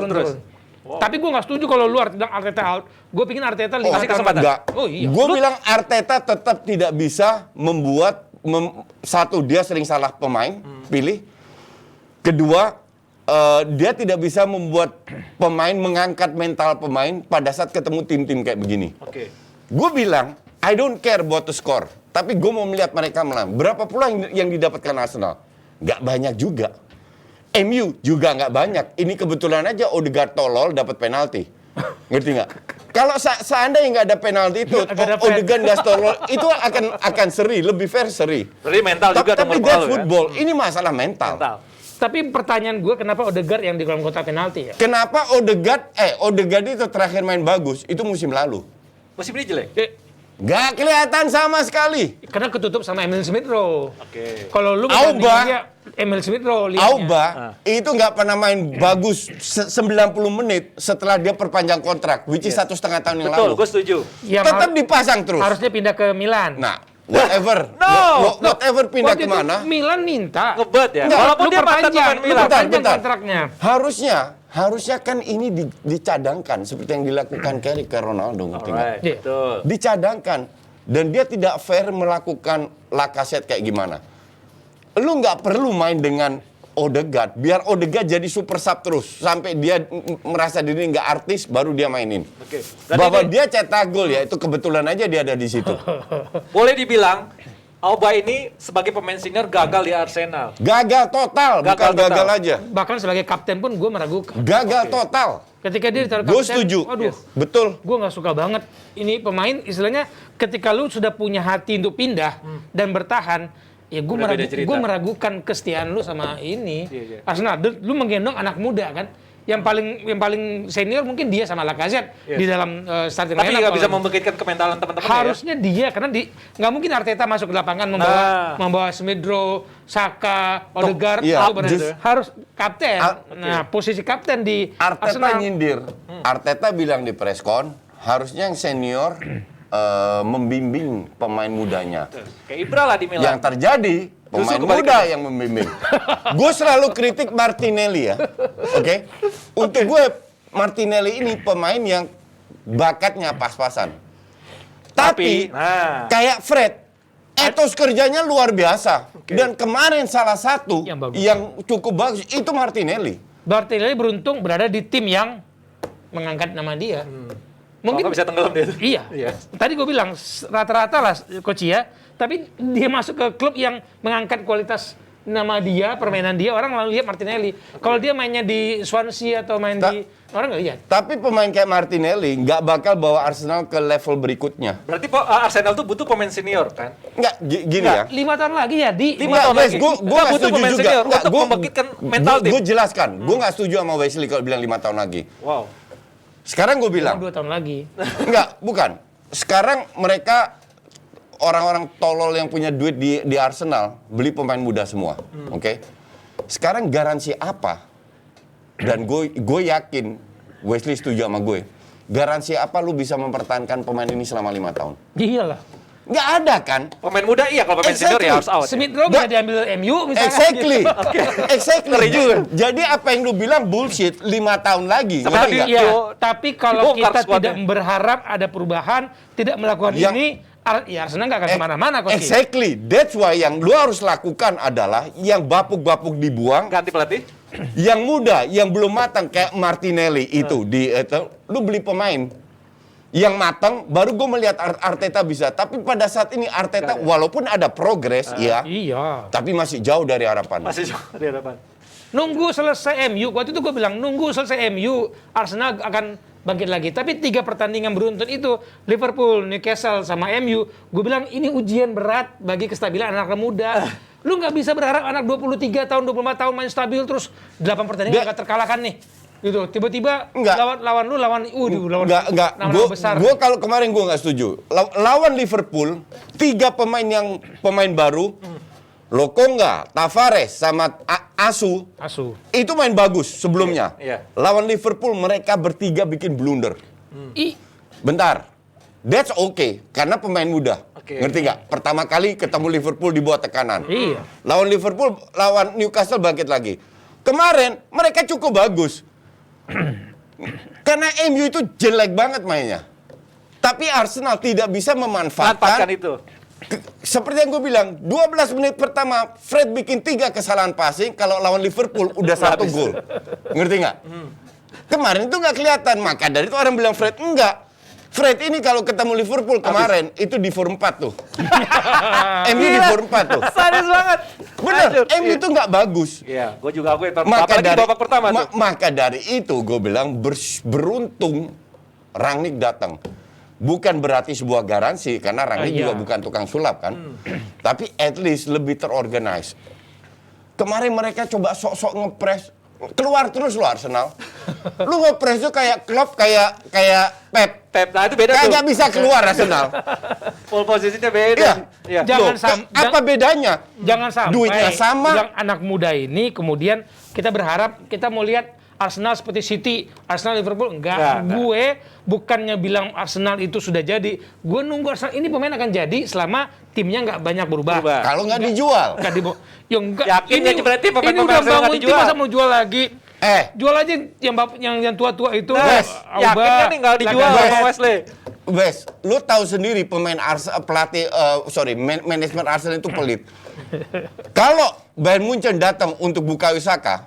Tapi gue nggak setuju kalau lu bilang Arteta out. Gue pikir Arteta Oh, Kasih kesempatan. enggak. Oh, iya. Gue bilang Arteta tetap tidak bisa membuat satu dia sering salah pemain pilih. Kedua dia tidak bisa membuat pemain mengangkat mental pemain pada saat ketemu tim-tim kayak begini. Oke. Gue bilang I don't care about the score, tapi gue mau melihat mereka menang. Berapa pula yang didapatkan Arsenal? Nggak banyak juga. MU juga nggak banyak. Ini kebetulan aja Odegaard tolol dapat penalti. Ngerti nggak? Kalau seandainya nggak ada penalti itu, Nggak ada Odegaard nggak tolol, itu akan seri, lebih fair seri. Berarti mental juga Tapi nomor that's lalu ya. football. Ini masalah mental. Mental. Tapi pertanyaan gue kenapa Odegaard yang di dalam kotak penalti ya? Kenapa Odegaard itu terakhir main bagus itu musim lalu? Musim ini jelek. Nggak kelihatan sama sekali. Karena ketutup sama Emil Smith Rowe. Oke. Kalau lu Auba. bandingin dia, Emil Smith Rowe liatnya. Auba itu nggak pernah main bagus 90 menit setelah dia perpanjang kontrak, which is 1,5 tahun yang Betul, lalu. gue setuju. Yang Tetap dipasang terus. harusnya pindah ke Milan. Nah, whatever. No. Whatever pindah Waktu itu kemana. Milan minta. Ngebet ya. Nggak, Walaupun Lu dia mantan perpanjang, pemain lu Milan. perpanjang Bentar. kontraknya. Harusnya kan ini dicadangkan seperti yang dilakukan Carrick ke Ronaldo, ngerti nggak? Alright, Iya. betul. Dicadangkan dan dia tidak fair melakukan Lacazette kayak gimana. Lu nggak perlu main dengan Odegaard, biar Odegaard jadi super sub terus sampai dia merasa diri nggak artis baru dia mainin. Oke. Berarti Bahwa ini dia cetak gol ya itu kebetulan aja dia ada di situ. boleh dibilang Auba ini sebagai pemain senior gagal di Arsenal. Gagal total, Gagal bukan total. gagal aja. Bahkan sebagai kapten pun gue meragukan. Gagal total. Ketika dia ditaruh Gue kapten, setuju. waduh, Betul. gue nggak suka banget. Ini pemain istilahnya ketika lu sudah punya hati untuk pindah dan bertahan, ya gue Udah beda cerita. meragukan kesetiaan lu sama ini. Iya. Arsenal, lu menggendong anak muda kan, yang paling senior mungkin dia sama Lacazette di dalam starting Tapi lineup. nggak bisa Kalau- membangkitkan kementalan teman-teman harusnya dia karena nggak mungkin Arteta masuk ke lapangan membawa Smith Rowe, Saka, Odegaard, iya, itu benar. Harus kapten. Nah, posisi kapten di Arteta Arsenal. nyindir. Arteta bilang di preskon, harusnya yang senior membimbing pemain mudanya. Kayak Ibra lah di Milan. Yang terjadi, pemain Justru kebalikan. muda yang membimbing. Gue selalu kritik Martinelli ya. Oke? Untuk gue, Martinelli ini pemain yang bakatnya pas-pasan. Tapi, nah. kayak Fred, etos kerjanya luar biasa. Dan kemarin salah satu Yang bagus. yang cukup bagus, itu Martinelli. Martinelli beruntung berada di tim yang mengangkat nama dia. Mungkin Mungkin bisa tenggelam dia. iya. Iya. Tadi gue bilang rata-rata lah Coach ya, tapi dia masuk ke klub yang mengangkat kualitas nama dia, permainan dia, orang lalu lihat Martinelli. Kalau dia mainnya di Swansea atau main di orang nggak lihat. Tapi pemain kayak Martinelli nggak bakal bawa Arsenal ke level berikutnya. Berarti Arsenal tuh butuh pemain senior kan? Nggak, gini ya. 5 tahun lagi ya di 5 Nggak, tahun Wes, lagi. gua Nggak nggak butuh setuju pemain juga. senior Nggak, untuk membangkitkan mental tim. Gue jelaskan, gue nggak setuju sama Wesley kalau bilang 5 tahun lagi. Wow. Sekarang gue bilang, 2 tahun lagi. enggak, bukan. Sekarang mereka orang-orang tolol yang punya duit di Arsenal beli pemain muda semua, oke? Sekarang garansi apa? Dan gue yakin Wesley setuju sama gue. Garansi apa lu bisa mempertahankan pemain ini selama 5 tahun? Iyalah. Nggak ada kan? Pemain muda iya, kalau pemain senior ya harus out. ya. Smith Rowe bisa diambil MU misalnya. Exactly. Exactly. Ngeri juga. Jadi apa yang lu bilang bullshit 5 tahun lagi. Tapi ngerti nggak? Iya, Yo, tapi kalau dibongkar kita skuadnya. tidak berharap ada perubahan, tidak melakukan Yang- ini, ya Arsenal nggak akan kemana-mana, Coach. Exactly. That's why yang lu harus lakukan adalah yang bapuk-bapuk dibuang, Ganti pelatih. yang muda, yang belum matang kayak Martinelli itu lu beli pemain. Yang matang, baru gue melihat Arteta bisa. Tapi pada saat ini Arteta walaupun ada progres, ya, Iya. tapi masih jauh dari harapan. Masih jauh di hadapan. Nunggu selesai MU, waktu itu gue bilang nunggu selesai MU, Arsenal akan bangkit lagi. Tapi 3 pertandingan beruntun itu, Liverpool, Newcastle, sama MU, gue bilang ini ujian berat bagi kestabilan anak muda. Lu nggak bisa berharap anak 23 tahun, 24 tahun main stabil terus 8 pertandingan nggak terkalahkan nih. Gitu, tiba-tiba Enggak. lawan lawan Enggak. nama besar. Gue kalau kemarin gue nggak setuju. Lawan Liverpool, 3 pemain baru, Lokonga, Tavares, sama Asu, itu main bagus sebelumnya. Iya. Lawan Liverpool mereka bertiga bikin blunder. Bentar, that's okay karena pemain muda. Oke. Ngerti nggak? Pertama kali ketemu Liverpool di bawah tekanan. Iya. Lawan Liverpool, lawan Newcastle bangkit lagi. Kemarin mereka cukup bagus. Karena MU itu jelek banget mainnya. Tapi Arsenal tidak bisa Manfaatkan memanfaatkan itu. seperti yang gue bilang, 12 menit pertama Fred bikin 3 kesalahan passing, kalau lawan Liverpool udah 1 gol. Ngerti nggak? Kemarin itu nggak kelihatan, maka dari itu orang bilang Fred enggak. Fred ini kalau ketemu Liverpool kemarin itu di form 4 tuh. MU di form 4 tuh. Sadis banget. Bener, Hancur. MU itu nggak bagus. Iya, gue juga akuin. Maka Apalagi dari, babak pertama tuh. maka dari itu gue bilang beruntung Rangnick datang. Bukan berarti sebuah garansi karena Rangnick juga bukan tukang sulap kan. Tapi at least lebih terorganize. Kemarin mereka coba sok-sok ngepres, keluar terus lo Arsenal. Lu ngepres tuh kayak Klopp, kayak Pep. Nah itu beda tuh. Kagak bisa keluar Arsenal. Full posisinya beda. Iya. Iya. Jangan Apa bedanya? Jangan sampai Duitnya sama. yang anak muda ini kemudian kita berharap kita mau lihat Arsenal seperti City, Arsenal Liverpool enggak. Gue bukannya bilang Arsenal itu sudah jadi. Gue nunggu Arsenal ini pemain akan jadi selama timnya nggak banyak berubah. Kalau nggak dijual. Nggak ya enggak. Yakin ya berarti ini pemain-pemain udah Arsenal nggak bangun tim dijual? masa mau jual lagi? Jual aja yang tua-tua itu. Nah, yakin kan nih nggak dijual Lacazette. sama Wesley? Wes, lu tahu sendiri pemain manajemen Arsenal itu pelit. Kalau Bayern Munchen datang untuk Bukayo Saka,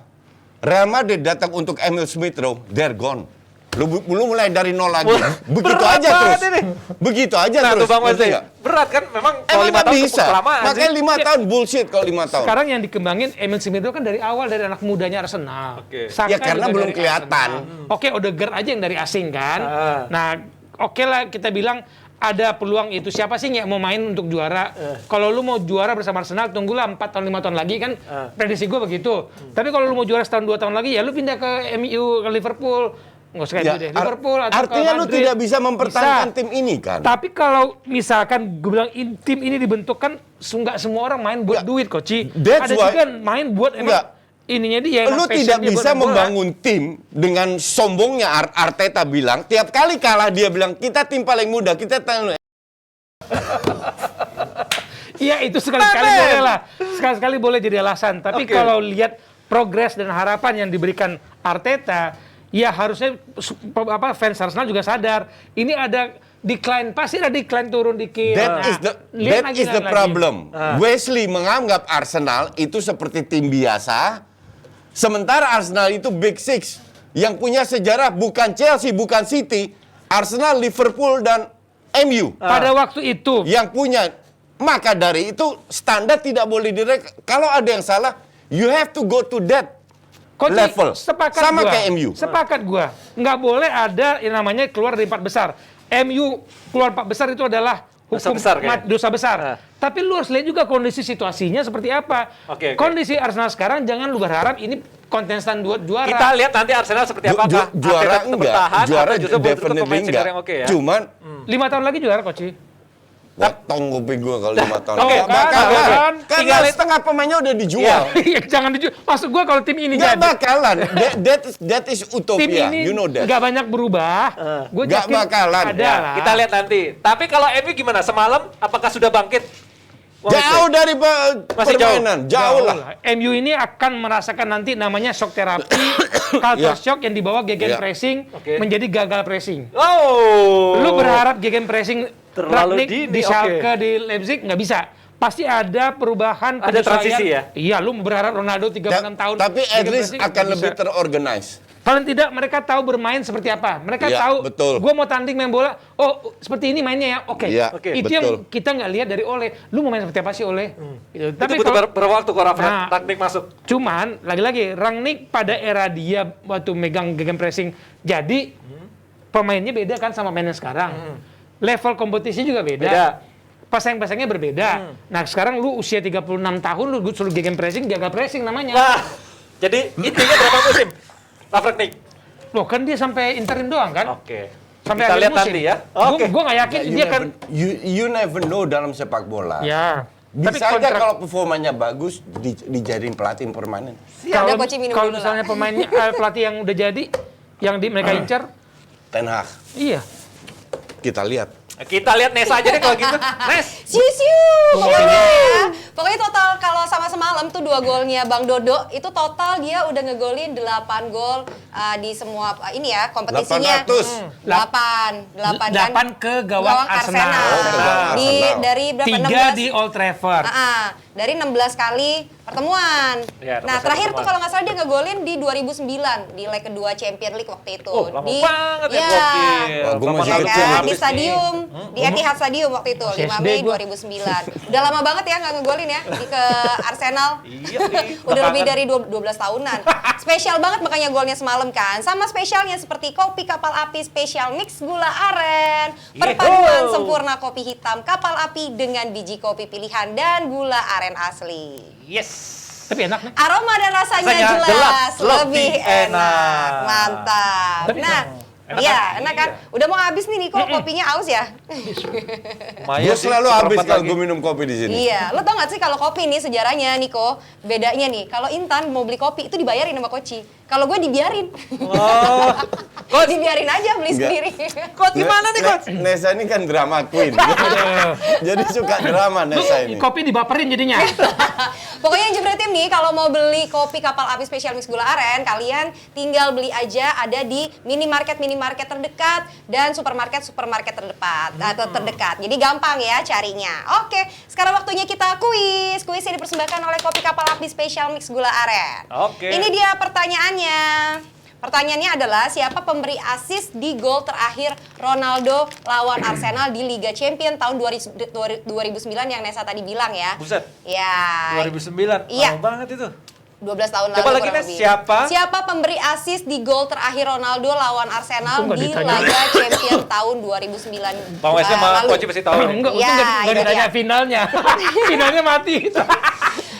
Real Madrid datang untuk Emil Smith Rowe, they're gone. Lu mulai dari nol lagi. Begitu berat aja banget terus. ini. Begitu aja Nah terus. tuh Bang Ngerti Wesley, nggak? berat kan? Memang kalau Emang 5 nggak tahun bisa. kelamaan Makanya sih. 5 tahun bullshit kalau 5 tahun. Sekarang yang dikembangin Emil Smith Rowe kan dari awal dari anak mudanya Arsenal. Oke. Saka Ya, karena juga belum dari kelihatan. Arsenal. Oke, Odegaard aja yang dari asing kan. Ah. Nah, oke lah kita bilang ada peluang itu. Siapa sih yang mau main untuk juara? Kalau lu mau juara bersama Arsenal, tunggulah 4 tahun 5 tahun lagi kan. Prediksi gue begitu. Tapi kalau lu mau juara setahun 2 tahun lagi, ya lu pindah ke MU, ke Liverpool. Nggak usah kayak gitu deh. Liverpool atau artinya ke lu Madrid. tidak bisa mempertahankan Bisa. tim ini kan? Tapi kalau misalkan gue bilang tim ini dibentuk kan nggak semua orang main buat duit, Koci. That's Ada why- juga main buat emang ininya dia. Lu emang passion tidak dia buat bisa main bola. membangun tim dengan sombongnya Arteta bilang tiap kali kalah dia bilang kita tim paling muda, kita Iya itu sekali-sekali boleh lah. Sekali-sekali boleh jadi alasan. Tapi kalau lihat progres dan harapan yang diberikan Arteta, ya harusnya fans Arsenal juga sadar. Ini ada decline, pasti ada decline turun dikit. That is the problem. Wesley menganggap Arsenal itu seperti tim biasa, sementara Arsenal itu Big Six yang punya sejarah bukan Chelsea, bukan City, Arsenal, Liverpool dan MU. Pada waktu itu. Yang punya. Maka dari itu standar tidak boleh kalau ada yang salah, you have to go to that Coach, level. sepakat Sama gua. kayak MU. Sepakat gua. Nggak boleh ada yang namanya keluar dari 4 besar. MU keluar 4 besar itu adalah hukum dosa besar. Tapi lu harus lihat juga kondisi situasinya seperti apa. Kondisi Arsenal sekarang jangan lu berharap ini kontestan juara. Kita lihat nanti Arsenal seperti apakah. Juara enggak, juara definitely enggak. Ya? Cuman 5 tahun lagi juara, Coach. potong kuping gua kalau 5 tahun. Oke, Nggak bakalan. kan? Karena setengah pemainnya udah dijual. Iya, jangan dijual. Maksud gua kalau tim ini Nggak jadi. bakalan. That is utopia. Tim ini You know that. nggak banyak berubah. Gua Nggak yakin bakalan. Ada Ya, lah. kita lihat nanti. Tapi kalau MU gimana? Semalam apakah sudah bangkit? Jauh dari Masih permainan. Jauh lah. MU ini akan merasakan nanti namanya shock terapi, culture shock yang dibawa gegen pressing menjadi gagal pressing. Oh. Lu berharap gegen pressing Terlalu Rangnick dini, di Schalke di Leipzig nggak bisa. Pasti ada perubahan. Ada transisi ya? Iya, lu berharap Ronaldo 36 tahun. Tapi at gegen least pressing, akan nggak lebih bisa. terorganize. Paling tidak mereka tahu bermain seperti apa. Mereka Iya, tahu, betul. gue mau tanding main bola, oh seperti ini mainnya ya, oke. Iya, Itu betul. yang kita nggak lihat dari Ole. Lu mau main seperti apa sih Ole? Gitu. Tapi butuh berapa waktu kalau Nah, Rangnick masuk? Cuman, lagi-lagi, Rangnick pada era dia waktu megang gegen pressing, jadi pemainnya beda kan sama mainnya sekarang. Level kompetisi juga beda. Pasang-pasangnya berbeda. Nah sekarang lu usia 36 tahun, lu suruh gegen pressing, gagal pressing namanya. Nah, jadi intinya berapa musim? Rangnick. Loh kan dia sampai interim doang kan? Oke. Sampai Kita akhir lihat musim. nanti ya. Gue nggak yakin dia kan. You never know dalam sepak bola. Ya. Bisa aja kalau performanya bagus dijadiin pelatih permanen. Kalau Coach minum kalau dulu misalnya pemainnya pelatih yang udah jadi, yang mereka incar, Ten Hag. iya. Kita lihat. Kita lihat Nesa aja deh kalau gitu. Nes. Siu-siu. Pokoknya total kalau sama semalam tuh 2 golnya Bang Dodo itu total dia udah ngegolin 8 gol di semua ini ya kompetisinya. 800. 8 ke gawang Arsenal. Di dari berapa? 3 di Old Trafford. Dari 16 kali pertemuan. Ya, 16 nah, terakhir pertemuan. tuh kalau nggak salah dia ngegolin di 2009 di leg kedua Champions League waktu itu. Oh, lama di banget ya, ya, gokil. Wah, gua masih ya kecil kan, habis di nih. stadium, di Etihad Stadium waktu itu, 5 SD Mei gua. 2009. Udah lama banget ya nggak ngegolin ya ke Arsenal. Iya nih. Udah lebih dari 12 tahunan. Spesial banget makanya golnya semalam kan. Sama spesialnya seperti kopi kapal api spesial mix gula aren. Perpaduan sempurna kopi hitam kapal api dengan biji kopi pilihan dan gula aren asli. Yes. Tapi enak nih. Aroma dan rasanya Rasanya jelas, lebih lebih enak. enak. Mantap. Tapi Nah, enak iya, kan? enak kan? Udah mau habis nih Niko, kopinya aus ya? Maya Gue sih, selalu habis seperempat kalau lagi. gue minum kopi di sini. Iya, lo tau gak sih kalau kopi nih sejarahnya Niko, bedanya nih, kalau Intan mau beli kopi itu dibayarin sama Koci. Kalau gue dibiarin. Oh. Kok dibiarin aja beli Enggak. sendiri. Coach gimana nih, Coach? Nesa ini kan drama queen. Jadi suka drama Nesa ini. Kopi dibaperin jadinya. Pokoknya yang Jebret Tim nih kalau mau beli kopi kapal api spesial mix gula aren, kalian tinggal beli aja ada di minimarket terdekat dan supermarket atau terdekat. Jadi gampang ya carinya. Oke, sekarang waktunya kita kuis. Kuis yang dipersembahkan oleh kopi kapal api spesial mix gula aren. Oke. Ini dia pertanyaannya. Pertanyaannya adalah siapa pemberi assist di gol terakhir Ronaldo lawan Arsenal di Liga Champions tahun 2009 yang Nesa tadi bilang ya. Buset. Ya. 2009. Iya. Lama banget itu. 12 tahun lalu. Coba lagi kurang Nes, lebih. siapa? Siapa pemberi assist di gol terakhir Ronaldo lawan Arsenal Itu nggak di ditanya. laga Champion tahun 2009 Bang Wes sama lalu? Coach pasti tahu. nih. Enggak, Ya, itu nggak itu ditanya dia. finalnya. Finalnya mati.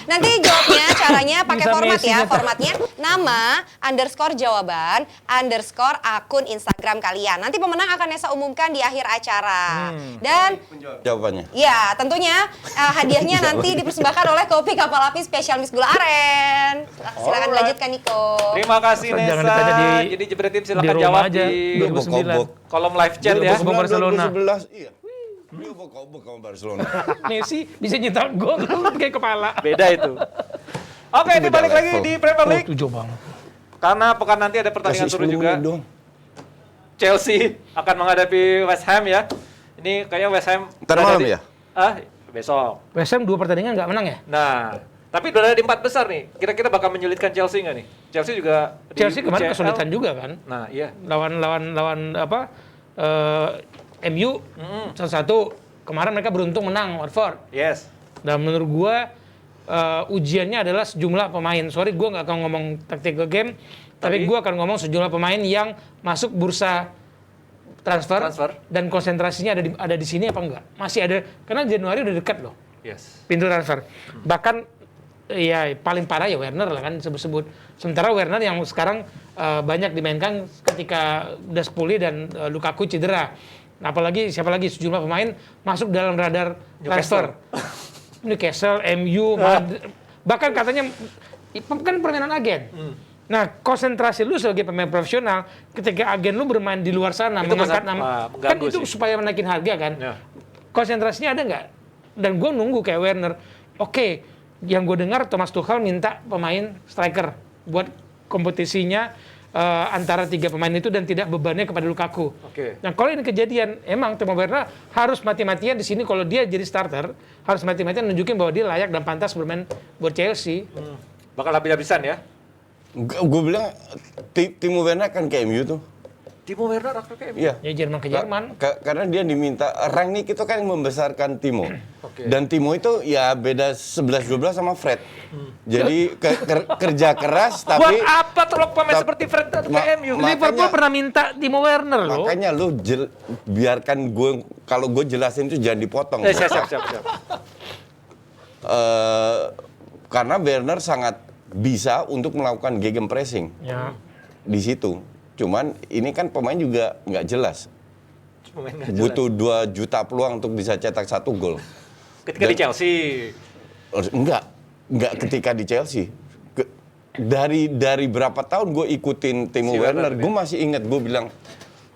Nanti jawabnya caranya pakai Bisa format ya. Messi-nya. Formatnya nama underscore jawaban underscore akun Instagram kalian. Nanti pemenang akan Nesa umumkan di akhir acara. Dan Jawabannya. ya tentunya hadiahnya nanti dipersembahkan oleh kopi kapal api spesial Miss Gula Aren. Silakan Alright. dilanjutkan Niko. Terima kasih Jangan Nesa. ditanya Jadi Jebretim di silakan Roma jawab aja, di 2009. kolom live chat ya. Sama Barcelona. 2011, iya. Dia obok-obok sama Barcelona. Messi bisa nyetak gol kayak kepala. Beda itu. Oke, ini Beda balik lagi level. di Premier Oh, League. itu jauh banget. Karena pekan nanti ada pertandingan Kasih seru 10 juga. menit dong. Chelsea akan menghadapi West Ham ya. Ini kayaknya West Ham Ntar udah malam ada di- ya? Besok. West Ham 2 pertandingan nggak menang ya? Nah, tapi udah ada di 4 besar nih. Kira-kira bakal menyulitkan Chelsea nggak nih? Chelsea juga di Chelsea kemarin UCL. kesulitan juga kan. Nah, iya. Lawan apa? MU 1-1. Kemarin mereka beruntung menang Watford. Yes. Dan menurut gua ujiannya adalah sejumlah pemain. Sorry, gua nggak akan ngomong tactical game, tapi gua akan ngomong sejumlah pemain yang masuk bursa transfer. Dan konsentrasinya ada di sini apa enggak? Masih ada, karena Januari udah dekat loh Yes. pintu transfer. Bahkan ya paling parah ya Werner lah kan sebut-sebut. Sementara Werner yang sekarang banyak dimainkan ketika udah pulih dan Lukaku cedera. Nah, apalagi siapa lagi sejumlah pemain masuk dalam radar transfer. Newcastle, MU, Madrid, bahkan katanya kan permainan agen. Nah, konsentrasi lu sebagai pemain profesional ketika agen lu bermain di luar sana Itu mengangkat sangat, nama mengganggu kan itu sih. supaya menaikin harga kan. Ya. Konsentrasinya ada nggak? Dan gue nunggu kayak Werner. Oke, yang gue dengar Thomas Tuchel minta pemain striker buat kompetisinya antara 3 pemain itu dan tidak bebannya kepada Lukaku. Oke. Nah, kalau ini kejadian, emang Timo Werner harus mati-matian di sini kalau dia jadi starter, harus mati-matian nunjukin bahwa dia layak dan pantas bermain buat Chelsea. Bakal habis-habisan ya. Gue bilang Timo Werner kan ke MU tuh. Timo Werner akan ke MU. Iya. Ya Jerman ke Jerman. Karena dia diminta, Rangnick itu kan yang membesarkan Timo. Oke. Dan Timo itu ya beda 11-12 sama Fred. Jadi kerja keras tapi... Buat apa tolong pemain Tap- seperti Fred datang ke Ma- MU? ma- Liverpool makanya- pernah minta Timo Werner loh. Makanya lu biarkan gue, kalau gue jelasin itu jangan dipotong. Siap. Karena Werner sangat bisa untuk melakukan gegenpressing Ya. di situ. Cuman ini kan pemain juga nggak jelas. Pemain nggak jelas. Butuh 2 juta peluang untuk bisa cetak 1 gol. Ketika di Dan- Chelsea. Enggak ketika di Chelsea. Dari berapa tahun gue ikutin Timo Si Werner, Werner, gue masih ingat gue bilang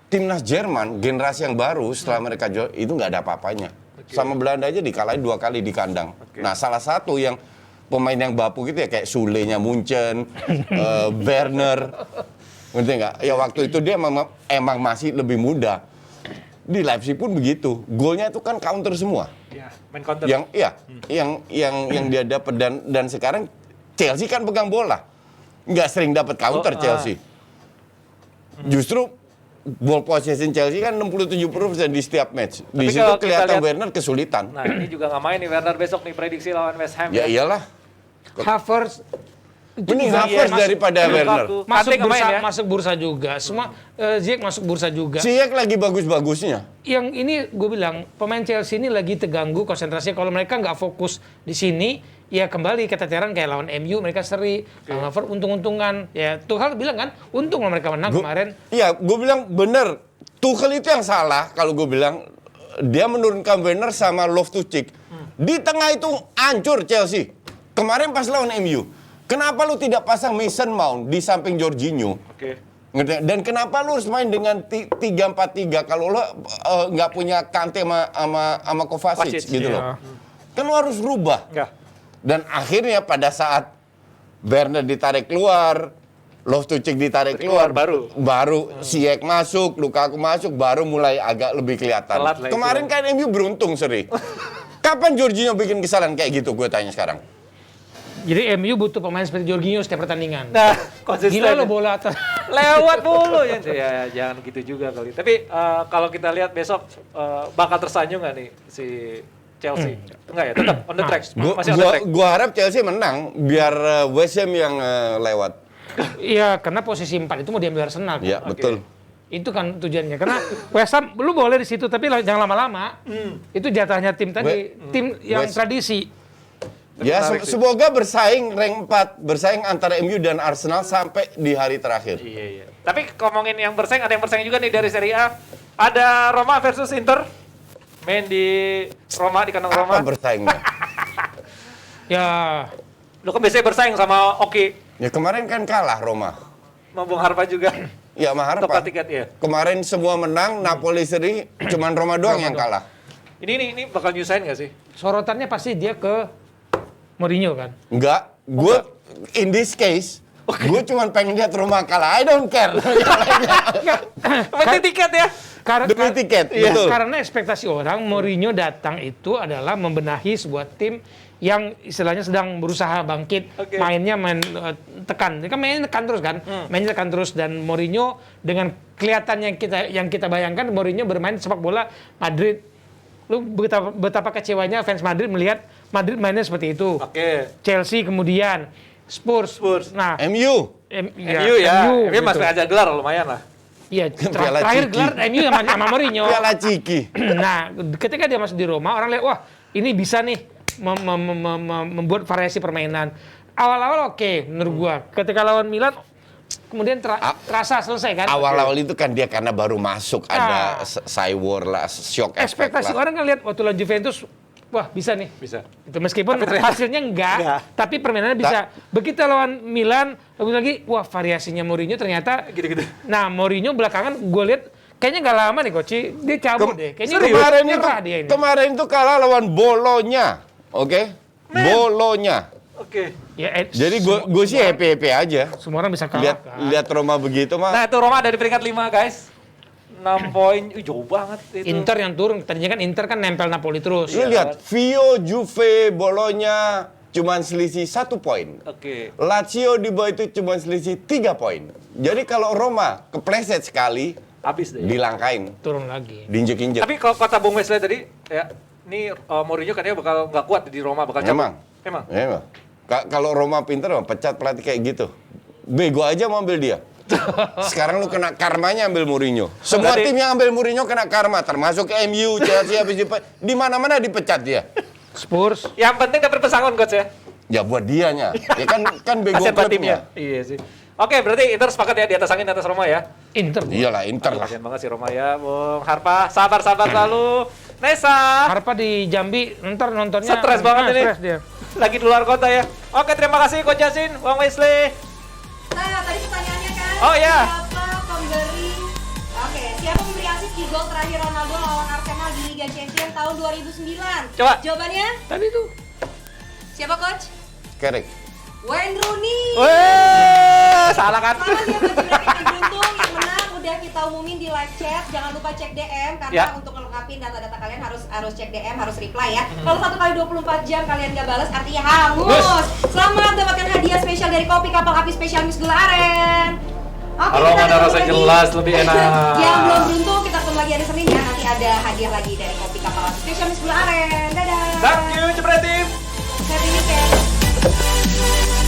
timnas Jerman generasi yang baru setelah mereka jual itu nggak ada apa-apanya. Sama Belanda aja dikalahin 2 kali di kandang. Nah, salah satu yang pemain yang bapu gitu ya kayak Sule-nya Munchen, Werner, ngerti nggak? Ya waktu itu dia emang masih lebih muda. Di Leipzig pun begitu. Golnya itu kan counter semua. Ya, main counter. Yang dia dapat dan sekarang Chelsea kan pegang bola, nggak sering dapat counter Chelsea. Justru ball possession Chelsea kan 67% di setiap match. Di Tapi situ kalau kita kelihatan lihat- Werner kesulitan. Nah, ini juga nggak main nih Werner besok nih prediksi lawan West Ham. Ya iyalah, Havertz mending juga Havertz masuk- daripada Lukaku. Werner. masuk Kante nggak bursa, main ya? masuk bursa juga. Semua Ziyech masuk bursa juga. Ziyech lagi bagus-bagusnya. Yang ini gue bilang pemain Chelsea ini lagi terganggu konsentrasinya. Kalau mereka nggak fokus di sini, ya kembali keteteran kayak lawan MU mereka seri, lawan Havertz untung-untungan. Ya Tuchel bilang kan, untung lah mereka menang kemarin. Iya, gue bilang bener. Tuchel itu yang salah kalau gue bilang dia menurunkan Werner sama Loftus-Cheek. Di tengah itu hancur Chelsea. Kemarin pas lawan MU. Kenapa lu tidak pasang Mason Mount di samping Jorginho? Oke. Ngerti? Dan kenapa lu harus main dengan 3-4-3 kalau lu nggak punya Kante sama Kovacic Kovacic, gitu iya. loh. Kan lu harus rubah. Enggak. Dan akhirnya pada saat Werner ditarik keluar, Loftus-Cheek ditarik keluar, baru Ziyech masuk, Lukaku masuk, baru mulai agak lebih kelihatan. Telat lah itu. Kemarin kan MU beruntung seri. Kapan Jorginho bikin kesalahan kayak gitu? Gue tanya sekarang. Jadi MU butuh pemain seperti Jorginho setiap pertandingan. Nah, konsisten. Gila lo bola atas. Lewat mulu ya. Ya, jangan gitu juga kali. Tapi kalau kita lihat besok bakal tersanjung nggak nih si Chelsea. Enggak ya, tetap on the track. Gua, Masih on the track. gua harap Chelsea menang biar West Ham yang lewat. Iya, karena posisi 4 itu mau diambil Arsenal. Ya, betul. Itu kan tujuannya. Karena West Ham lu boleh di situ tapi jangan lama-lama. Itu jatahnya tim tadi, tim yang West- tradisi. Ya, Menarik sih. semoga bersaing rank 4, bersaing antara MU dan Arsenal sampai di hari terakhir. Iya. Tapi ngomongin yang bersaing, ada yang bersaing juga nih dari Serie A. Ada Roma versus Inter. Main di Roma, di kandang Roma. Apa bersaingnya? Ya, Lu kan biasanya bersaing sama Oki. Ya kemarin kan kalah Roma. Sama Bung Harpa juga. Ya mahar Tepat tiket ya. Kemarin semua menang, Napoli seri, cuman Roma doang yang kalah. Ini bakal nyusahin gak sih? sorotannya pasti dia ke Mourinho kan. Enggak, gue in this case, gue cuman pengen lihat Roma kalah. I don't care. Penting tiket ya. Demi tiket, betul. Karena ekspektasi orang Mourinho datang itu adalah membenahi sebuah tim yang istilahnya sedang berusaha bangkit, Oke. mainnya main tekan. Dia kan mainnya tekan terus kan, mainnya tekan terus dan Mourinho dengan kelihatan yang kita bayangkan Mourinho bermain sepak bola Madrid. Lu betapa kecewanya fans Madrid melihat Madrid mainnya seperti itu. Oke. Chelsea kemudian Spurs. Nah, MU. MU ya. MU gitu. masih aja gelar lumayan lah. Iya, Piala terakhir Ciki. gelar MU sama Mourinho. Piala Ciki. Nah, ketika dia masuk di Roma, orang lihat, wah ini bisa nih membuat variasi permainan. Awal-awal oke, menurut gua. Ketika lawan Milan, kemudian terasa selesai kan? Awal-awal itu kan dia karena baru masuk, ada cywar lah, shock effect Ekspektasi lah. orang kan lihat waktu lawan Juventus, wah bisa nih. Bisa. Itu meskipun Tapi ternyata hasilnya enggak, tapi permainannya bisa. Begitu lawan Milan, lagi wah variasinya Mourinho ternyata. Gitu-gitu. Nah, Mourinho belakangan gue lihat kayaknya nggak lama nih Coach, dia cabut deh. Kayaknya nyerah dia ini. Kemarin itu kalah lawan Bolonya, oke? Bolonya. Oke. Ya, Jadi gue sih happy aja. semua orang bisa kalah. Lihat Roma begitu mah. Nah itu Roma ada di peringkat 5 guys. 6 poin, jauh banget itu. Inter yang turun, tadinya kan Inter kan nempel Napoli terus. Lu lihat Vio, Juve, Bolonya cuman selisih 1 poin. Oke. Lazio di bawah itu cuma selisih 3 poin. Jadi kalau Roma kepleset sekali, Habis deh. dilangkain, Turun lagi. diinjek-injek. Tapi kalau kata Bung Wesley tadi, ya, ini Mourinho katanya bakal nggak kuat di Roma, bakal cabut. Emang? Emang? Kalau Roma pinter, mah pecat pelatih kayak gitu. Bego aja mau ambil dia. Sekarang lu kena karmanya ambil Mourinho. Semua Berarti- tim yang ambil Mourinho kena karma, termasuk MU, Chelsea, habis di mana-mana dipecat dia. Spurs. Yang penting dapat pesangon coach ya. Ya buat dianya. Ya kan bego Kasian buat klubnya. timnya. Iya sih. Oke, berarti Inter sepakat ya di atas angin, di atas Roma ya. Inter. Iyalah Inter lah. Kasian banget sih Roma ya, Bung Harpa. Sabar lalu. Nesa. Harpa di Jambi ntar nontonnya. Stres banget ini. Stres dia. Lagi di luar kota ya. Oke, terima kasih Coach Jasin, Bang Wesley. Nah, tadi pertanyaannya kan. Oh, iya. Siapa pemberi asis di gol terakhir Ronaldo lawan Arsenal di Liga Champions tahun 2009? Coba. Jawabannya Tadi tuh. siapa coach? Kerek. Wayne Rooney. Weh, salah kan? Selamat ya bagi mereka yang beruntung yang menang udah kita umumin di live chat. Jangan lupa cek DM karena Ya. untuk ngelengkapin data-data kalian harus cek DM, harus reply ya. Kalau 1 kali 24 jam kalian gak balas artinya hangus. Selamat dapatkan hadiah spesial dari kopi kapal api spesial Miss Gula Aren. Oke, Aroma kita dan ketemu rasa lagi. jelas, lebih enak. Yang belum beruntung kita ketemu lagi hari Senin ya. Nanti ada hadiah lagi dari kopi kapal api spesial Miss Gula Aren. Dadah. Thank you, Jepret Team. Happy weekend.